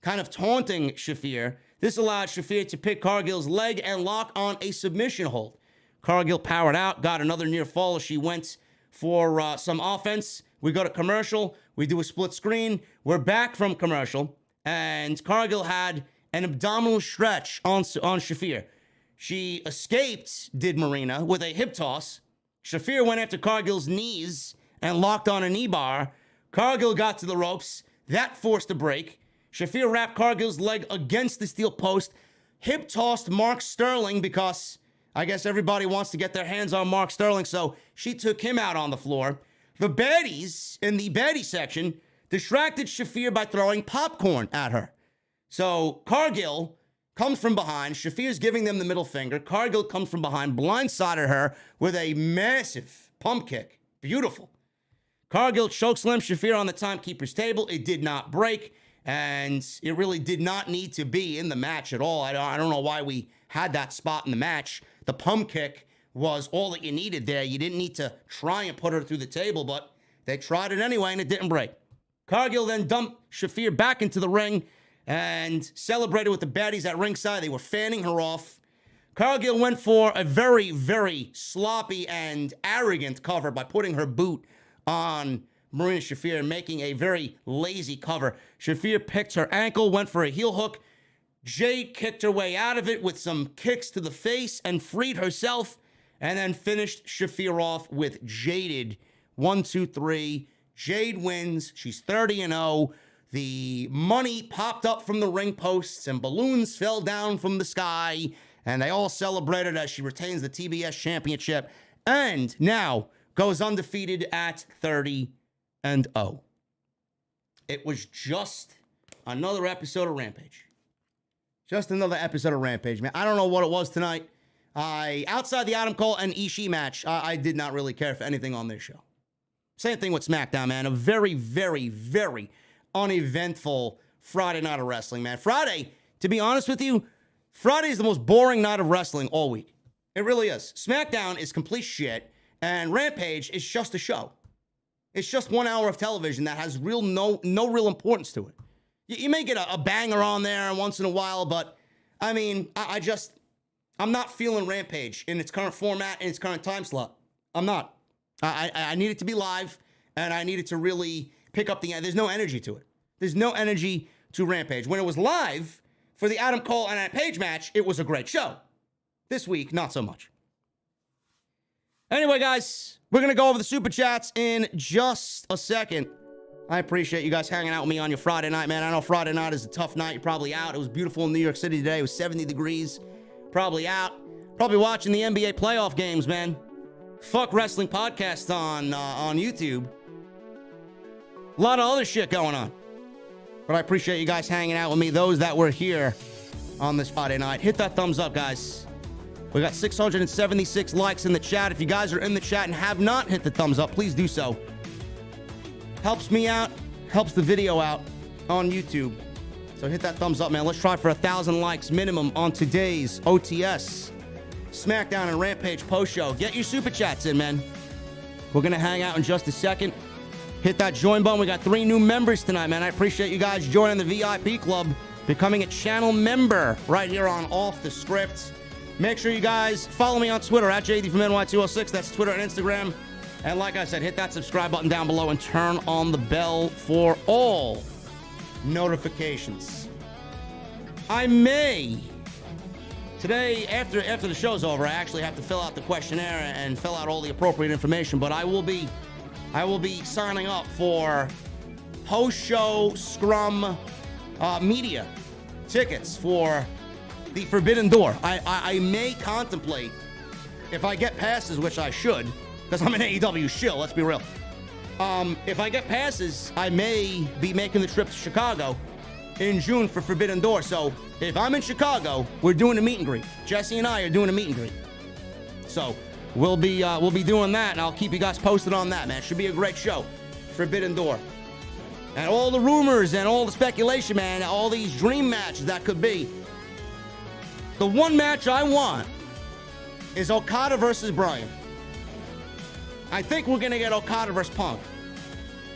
kind of taunting Shafir. This allowed Shafir to pick Cargill's leg and lock on a submission hold. Cargill powered out, got another near fall as she went for some offense. We go to commercial. We do a split screen. We're back from commercial. And Cargill had an abdominal stretch on Shafir. She escaped, did Marina, with a hip toss. Shafir went after Cargill's knees and locked on a knee bar. Cargill got to the ropes. That forced a break. Shafir wrapped Cargill's leg against the steel post. Hip tossed Mark Sterling because I guess everybody wants to get their hands on Mark Sterling, so she took him out on the floor. The baddies in the baddie section distracted Shafir by throwing popcorn at her. So Cargill comes from behind. Shafir's giving them the middle finger. Cargill comes from behind, blindsided her with a massive pump kick. Beautiful. Cargill chokeslammed Shafir on the timekeeper's table. It did not break, and it really did not need to be in the match at all. I don't know why we had that spot in the match. The pump kick was all that you needed there. You didn't need to try and put her through the table, but they tried it anyway, and it didn't break. Cargill then dumped Shafir back into the ring and celebrated with the baddies at ringside. They were fanning her off. Cargill went for a very, very sloppy and arrogant cover by putting her boot on Marina Shafir, making a very lazy cover. Shafir picked her ankle, went for a heel hook. Jade kicked her way out of it with some kicks to the face and freed herself, and then finished Shafir off with Jaded. 1, 2, 3. Jade wins. She's 30-0. The money popped up from the ring posts and balloons fell down from the sky, and they all celebrated as she retains the TBS championship and now goes undefeated at 30-0. It was just another episode of Rampage. Just another episode of Rampage, man. I don't know what it was tonight. Outside the Adam Cole and Ishii match, I did not really care for anything on this show. Same thing with SmackDown, man. A very, very, very uneventful Friday night of wrestling, man. Friday, to be honest with you, Friday is the most boring night of wrestling all week. It really is. SmackDown is complete shit, and Rampage is just a show. It's just 1 hour of television that has no real importance to it. You may get a banger on there once in a while, but I mean, I'm not feeling Rampage in its current format, in its current time slot. I'm not. I need it to be live, and I need it to really pick up there's no energy to it. There's no energy to Rampage. When it was live for the Adam Cole and Adam Page match, it was a great show. This week, not so much. Anyway, guys, we're going to go over the Super Chats in just a second. I appreciate you guys hanging out with me on your Friday night, man. I know Friday night is a tough night. You're probably out. It was beautiful in New York City today. It was 70 degrees. Probably out. Probably watching the NBA playoff games, man. Fuck wrestling podcasts on YouTube. A lot of other shit going on. But I appreciate you guys hanging out with me. Those that were here on this Friday night. Hit that thumbs up, guys. We got 676 likes in the chat. If you guys are in the chat and have not hit the thumbs up, please do so. Helps me out. Helps the video out on YouTube. So hit that thumbs up, man. Let's try for 1,000 likes minimum on today's OTS SmackDown and Rampage post show. Get your Super Chats in, man. We're going to hang out in just a second. Hit that join button. We got 3 new members tonight, man. I appreciate you guys joining the VIP club, becoming a channel member right here on Off The Sccript. Make sure you guys follow me on Twitter at JDfromNY206. That's Twitter and Instagram. And like I said, hit that subscribe button down below and turn on the bell for all notifications. I may today, after the show's over, I actually have to fill out the questionnaire and fill out all the appropriate information, but I will be signing up for post-show Scrum media tickets for the Forbidden Door. I may contemplate, if I get passes, which I should, because I'm an AEW shill, let's be real. If I get passes, I may be making the trip to Chicago in June for Forbidden Door. So if I'm in Chicago, we're doing a meet and greet. Jesse and I are doing a meet and greet. So we'll be doing that, and I'll keep you guys posted on that, man. Should be a great show. Forbidden Door. And all the rumors and all the speculation, man, all these dream matches that could be. The one match I want is Okada versus Bryan. I think we're going to get Okada versus Punk.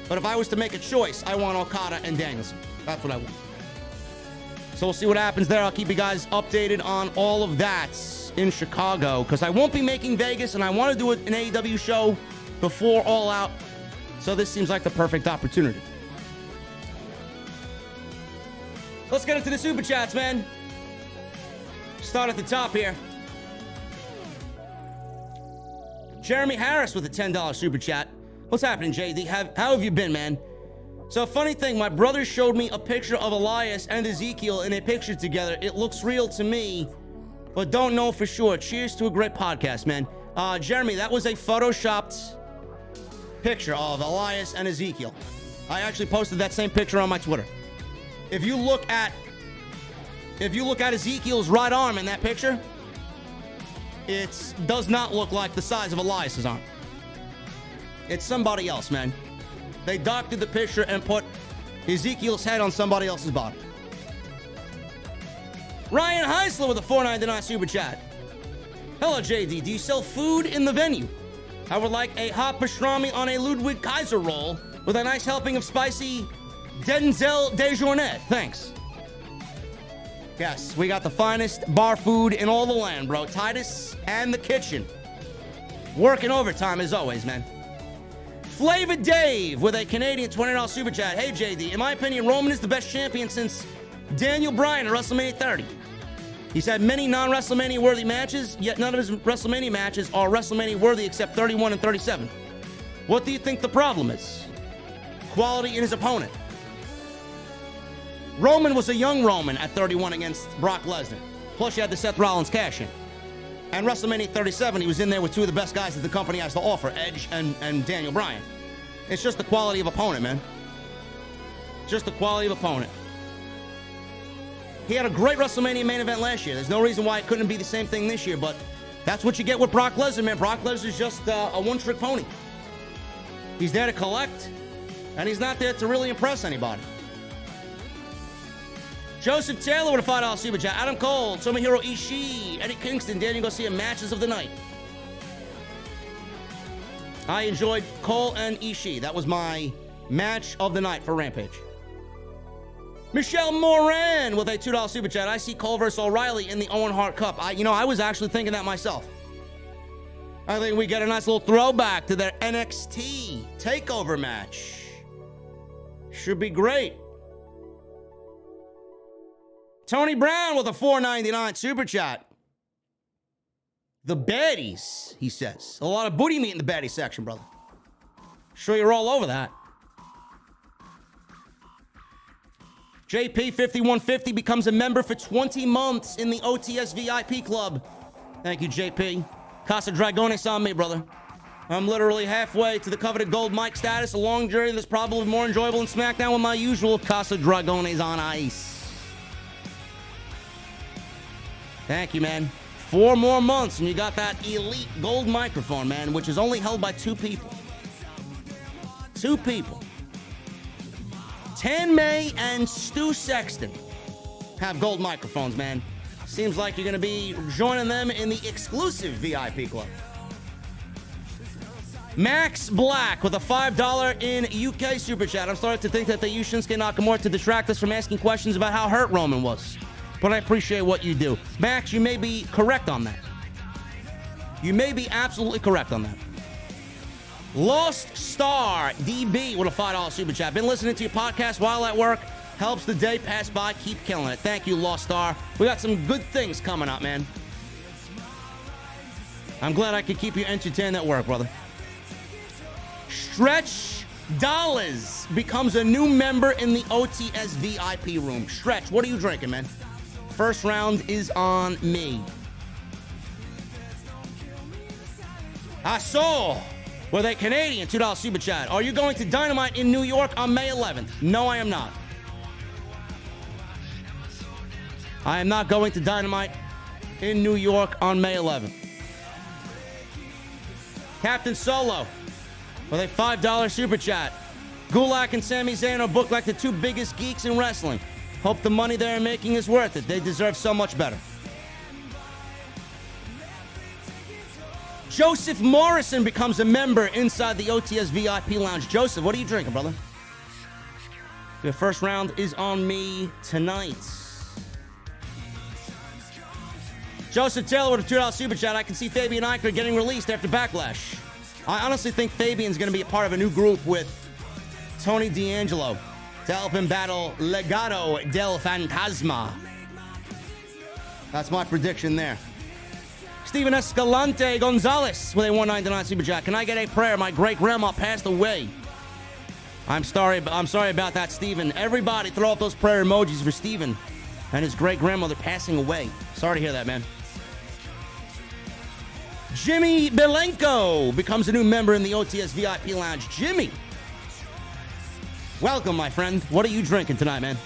But if I was to make a choice, I want Okada and Danielson. That's what I want. So we'll see what happens there. I'll keep you guys updated on all of that in Chicago, because I won't be making Vegas, and I want to do an AEW show before All Out. So this seems like the perfect opportunity. Let's get into the Super Chats, man. Start at the top here. Jeremy Harris with a $10 Super Chat. What's happening, JD? How have you been, man? So, funny thing, my brother showed me a picture of Elias and Ezekiel in a picture together. It looks real to me, but don't know for sure. Cheers to a great podcast, man. Jeremy, that was a photoshopped picture of Elias and Ezekiel. I actually posted that same picture on my Twitter. If you look at Ezekiel's right arm in that picture, it does not look like the size of Elias's arm. It's somebody else, man. They doctored the picture and put Ezekiel's head on somebody else's body. Ryan Heisler with a $4.99 Super Chat. Hello, JD. Do you sell food in the venue? I would like a hot pastrami on a Ludwig Kaiser roll with a nice helping of spicy Denzel DeJournette. Thanks. Yes, we got the finest bar food in all the land, bro. Titus and the kitchen. Working overtime as always, man. Flavor Dave with a Canadian $20 Super Chat. Hey, JD, in my opinion, Roman is the best champion since Daniel Bryan at WrestleMania 30. He's had many non-WrestleMania worthy matches, yet none of his WrestleMania matches are WrestleMania worthy except 31 and 37. What do you think the problem is? Quality in his opponent. Roman was a young Roman at 31 against Brock Lesnar. Plus, you had the Seth Rollins cash-in. And WrestleMania 37, he was in there with two of the best guys that the company has to offer, Edge and Daniel Bryan. It's just the quality of opponent, man. Just the quality of opponent. He had a great WrestleMania main event last year. There's no reason why it couldn't be the same thing this year, but that's what you get with Brock Lesnar, man. Brock Lesnar's just a one-trick pony. He's there to collect, and he's not there to really impress anybody. Joseph Taylor with a $5 Super Chat. Adam Cole, Tomohiru Ishii, Eddie Kingston, Daniel Garcia matches of the night. I enjoyed Cole and Ishii. That was my match of the night for Rampage. Michelle Moran with a $2 Super Chat. I see Cole versus O'Reilly in the Owen Hart Cup. I was actually thinking that myself. I think we get a nice little throwback to their NXT TakeOver match. Should be great. Tony Brown with a $4.99 Super Chat. The baddies, he says. A lot of booty meat in the baddie section, brother. Sure you're all over that. JP5150 becomes a member for 20 months in the OTS VIP Club. Thank you, JP. Casa Dragones on me, brother. I'm literally halfway to the coveted gold mic status. A long journey that's probably more enjoyable than SmackDown with my usual Casa Dragones on ice. Thank you, man. 4 more months, and you got that elite gold microphone, man, which is only held by 2 people. 2 people. Tan May and Stu Sexton have gold microphones, man. Seems like you're going to be joining them in the exclusive VIP club. Max Black with a $5 in UK Super Chat. I'm starting to think that they use Shinsuke Nakamura to distract us from asking questions about how hurt Roman was. But I appreciate what you do. Max, you may be correct on that. You may be absolutely correct on that. Lost Star DB with a $5 Super Chat. Been listening to your podcast while at work. Helps the day pass by. Keep killing it. Thank you, Lost Star. We got some good things coming up, man. I'm glad I could keep you entertained at work, brother. Stretch Dollars becomes a new member in the OTS VIP room. Stretch, what are you drinking, man? First round is on me. I saw with a Canadian $2 super chat. Are you going to Dynamite in New York on May 11th? No, I am not. I am not going to Dynamite in New York on May 11th. Captain Solo with a $5 super chat. Gulak and Sami Zayn are booked like the two biggest geeks in wrestling. Hope the money they're making is worth it. They deserve so much better. Joseph Morrison becomes a member inside the OTS VIP Lounge. Joseph, what are you drinking, brother? Your first round is on me tonight. Joseph Taylor with a $2 super chat. I can see Fabian Eichler getting released after Backlash. I honestly think Fabian's going to be a part of a new group with Tony D'Angelo to help him battle Legado del Fantasma. That's my prediction there. Steven Escalante Gonzalez with a $1.99 super chat. Can I get a prayer? My great grandma passed away. I'm sorry about that, Steven. Everybody throw up those prayer emojis for Steven and his great grandmother passing away. Sorry to hear that, man. Jimmy Belenko becomes a new member in the OTS VIP Lounge. Jimmy, welcome, my friend. What are you drinking tonight, man?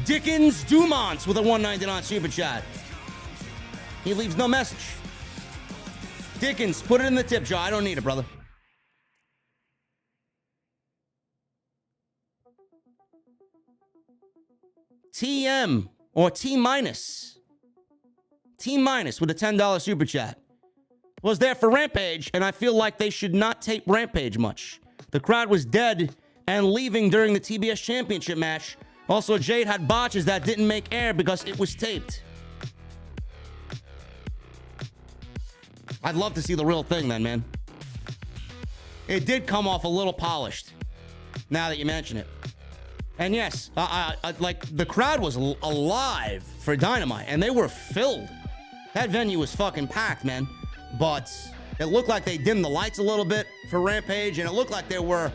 Dickens Dumont with a $1.99 super chat. He leaves no message. Dickens, put it in the tip jar. I don't need it, brother. TM or T minus. T minus with a $10 super chat. Was there for Rampage, and I feel like they should not tape Rampage much. The crowd was dead and leaving during the TBS Championship match. Also, Jade had botches that didn't make air because it was taped. I'd love to see the real thing then, man. It did come off a little polished, now that you mention it. And yes, like the crowd was alive for Dynamite, and they were filled. That venue was fucking packed, man. But it looked like they dimmed the lights a little bit for Rampage, and it looked like there were,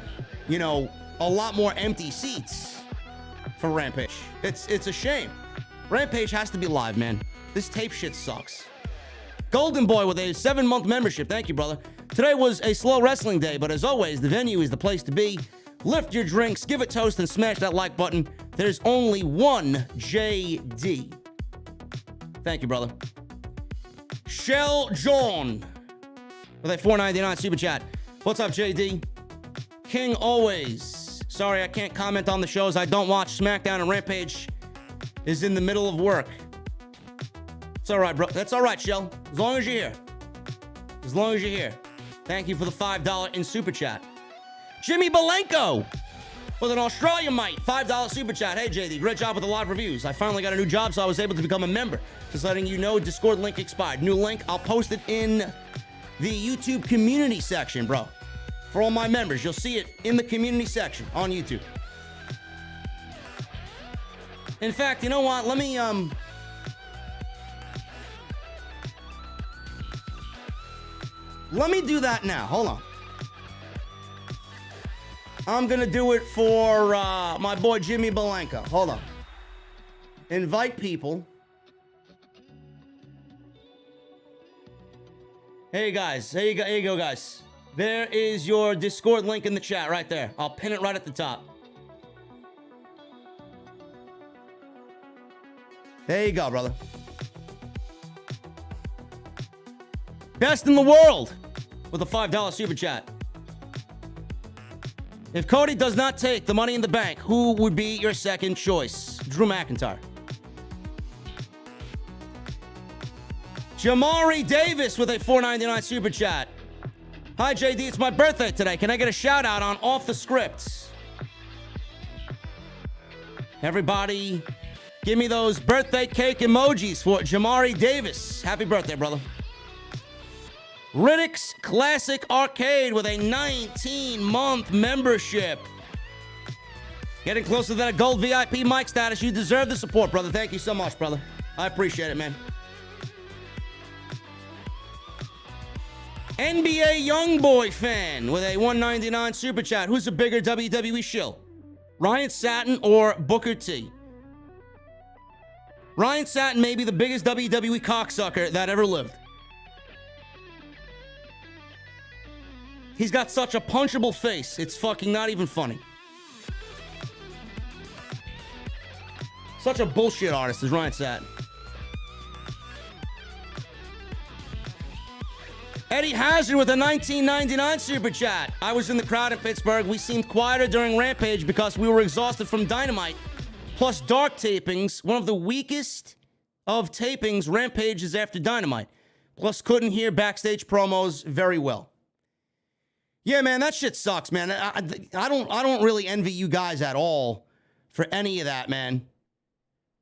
you know, a lot more empty seats for Rampage. It's a shame. Rampage has to be live, man. This tape shit sucks. Golden Boy with a 7-month membership. Thank you, brother. Today was a slow wrestling day, but as always, the venue is the place to be. Lift your drinks, give it toast, and smash that like button. There's only one JD. Thank you, brother. Shell John with a $4.99 super chat. What's up, JD? King always. Sorry, I can't comment on the shows. I don't watch SmackDown, and Rampage is in the middle of work. It's all right, bro. That's all right, Shell. As long as you're here. As long as you're here. Thank you for the $5 in super chat. Jimmy Belenko with an Australian-mite $5 super chat. Hey, JD, great job with the live reviews. I finally got a new job, so I was able to become a member. Just letting you know, Discord link expired. New link, I'll post it in the YouTube community section, bro. For all my members, you'll see it in the community section on YouTube. In fact, you know what? Let me do that now. Hold on. I'm gonna do it for my boy Jimmy Belenko. Hold on. Invite people. Hey guys, here you go, guys. There is your Discord link in the chat right there. I'll pin it right at the top. There you go, brother. Best in the world with a $5 super chat. If Cody does not take the Money in the Bank, who would be your second choice? Drew McIntyre. Jamari Davis with a $4.99 super chat. Hi, JD. It's my birthday today. Can I get a shout out on Off The Sccript? Everybody, give me those birthday cake emojis for Jamari Davis. Happy birthday, brother. Riddick's Classic Arcade with a 19-month membership. Getting closer to that gold VIP mic status. You deserve the support, brother. Thank you so much, brother. I appreciate it, man. NBA Youngboy fan with a $1.99 super chat. Who's a bigger WWE shill? Ryan Satin or Booker T? Ryan Satin may be the biggest WWE cocksucker that ever lived. He's got such a punchable face. It's fucking not even funny. Such a bullshit artist, as Ryan said. Eddie Hazard with a 1999 super chat. I was in the crowd in Pittsburgh. We seemed quieter during Rampage because we were exhausted from Dynamite. Plus dark tapings, one of the weakest of tapings Rampage is after Dynamite. Plus couldn't hear backstage promos very well. Yeah, man, that shit sucks, man. I don't really envy you guys at all for any of that, man.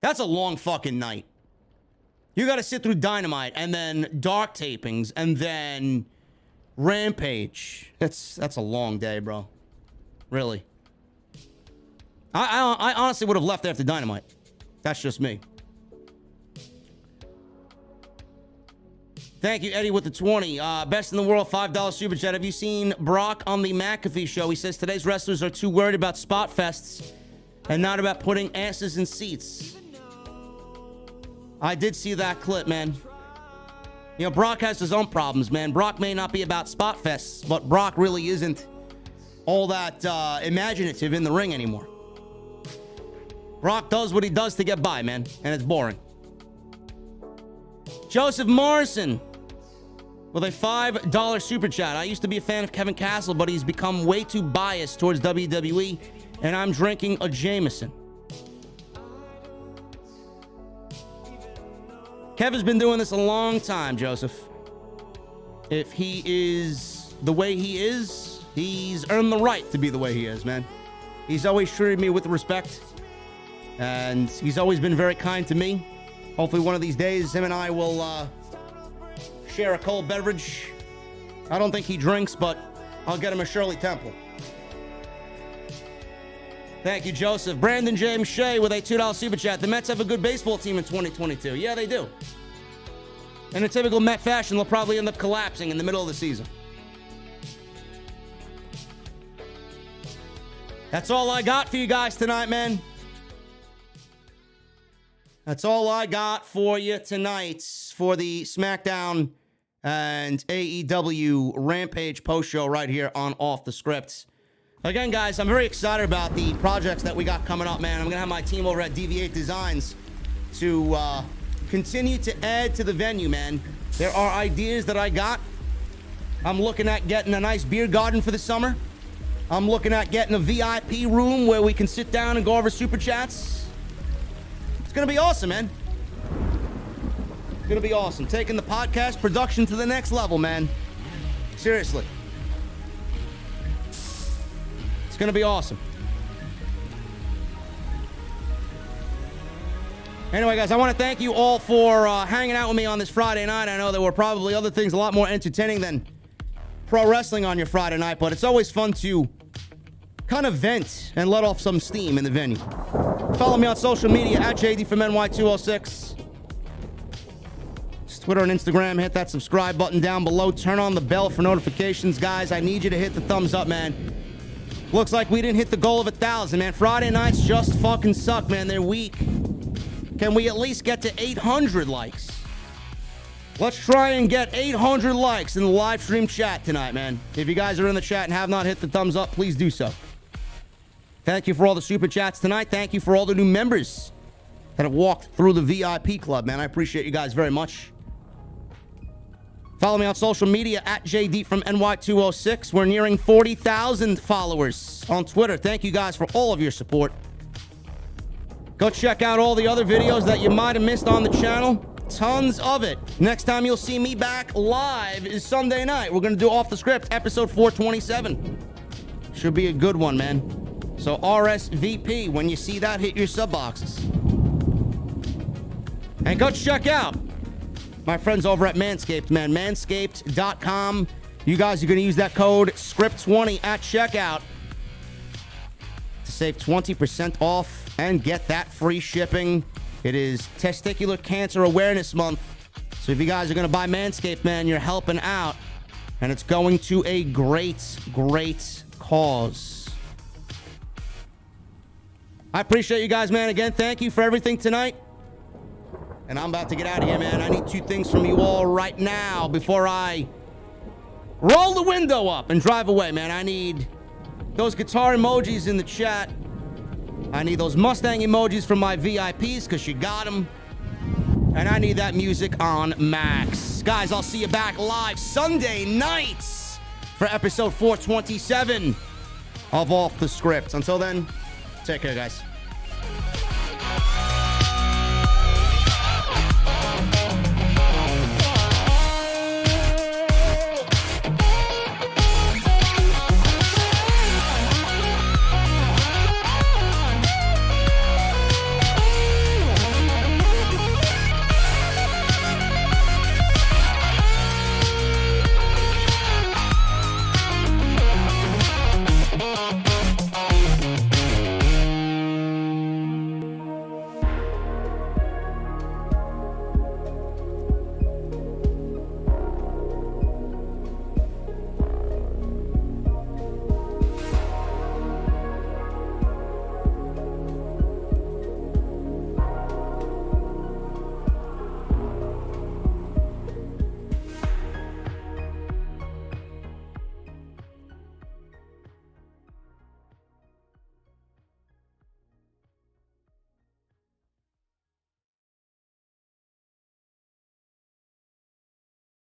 That's a long fucking night. You got to sit through Dynamite and then dark tapings and then Rampage. That's a long day, bro. Really. I honestly would have left after Dynamite. That's just me. Thank you, Eddie, with the 20. Best in the world, $5 super chat. Have you seen Brock on the McAfee show? He says today's wrestlers are too worried about spot fests and not about putting asses in seats. I did see that clip, man. You know, Brock has his own problems, man. Brock may not be about spot fests, but Brock really isn't all that imaginative in the ring anymore. Brock does what he does to get by, man, and it's boring. Joseph Morrison with a $5 super chat. I used to be a fan of Kevin Castle, but he's become way too biased towards WWE, and I'm drinking a Jameson. Kevin's been doing this a long time, Joseph. If he is the way he is, he's earned the right to be the way he is, man. He's always treated me with respect, and he's always been very kind to me. Hopefully one of these days, him and I will share a cold beverage. I don't think he drinks, but I'll get him a Shirley Temple. Thank you, Joseph. Brandon James Shea with a $2 super chat. The Mets have a good baseball team in 2022. Yeah, they do. In a typical Met fashion, they'll probably end up collapsing in the middle of the season. That's all I got for you guys tonight, man. That's all I got for you tonight for the SmackDown and AEW Rampage post show right here on Off The Sccript. Again, guys, I'm very excited about the projects that we got coming up, man. I'm going to have my team over at DV8 Designs to continue to add to the venue, man. There are ideas that I got. I'm looking at getting a nice beer garden for the summer. I'm looking at getting a VIP room where we can sit down and go over super chats. It's going to be awesome, man. It's going to be awesome. Taking the podcast production to the next level, man. Seriously. It's going to be awesome. Anyway, guys, I want to thank you all for hanging out with me on this Friday night. I know there were probably other things a lot more entertaining than pro wrestling on your Friday night, but it's always fun to kind of vent and let off some steam in the venue. Follow me on social media at JDfromNY206. It's Twitter and Instagram. Hit that subscribe button down below. Turn on the bell for notifications, guys. I need you to hit the thumbs up, man. Looks like we didn't hit the goal of 1,000, man. Friday nights just fucking suck, man. They're weak. Can we at least get to 800 likes? Let's try and get 800 likes in the live stream chat tonight, man. If you guys are in the chat and have not hit the thumbs up, please do so. Thank you for all the super chats tonight. Thank you for all the new members that have walked through the VIP club, man. I appreciate you guys very much. Follow me on social media at JDfromNY206. We're nearing 40,000 followers on Twitter. Thank you guys for all of your support. Go check out all the other videos that you might have missed on the channel. Tons of it. Next time you'll see me back live is Sunday night. We're going to do Off The Sccript, episode 427. Should be a good one, man. So RSVP. When you see that, hit your sub boxes. And go check out my friends over at Manscaped, man. Manscaped.com. You guys are going to use that code SCRIPT20 at checkout to save 20% off and get that free shipping. It is Testicular Cancer Awareness Month. So if you guys are going to buy Manscaped, man, you're helping out. And it's going to a great, great cause. I appreciate you guys, man. Again, thank you for everything tonight. And I'm about to get out of here, man. I need two things from you all right now before I roll the window up and drive away, man. I need those guitar emojis in the chat. I need those Mustang emojis from my VIPs because you got them. And I need that music on max. Guys, I'll see you back live Sunday nights for episode 427 of Off The Sccript. Until then, take care, guys.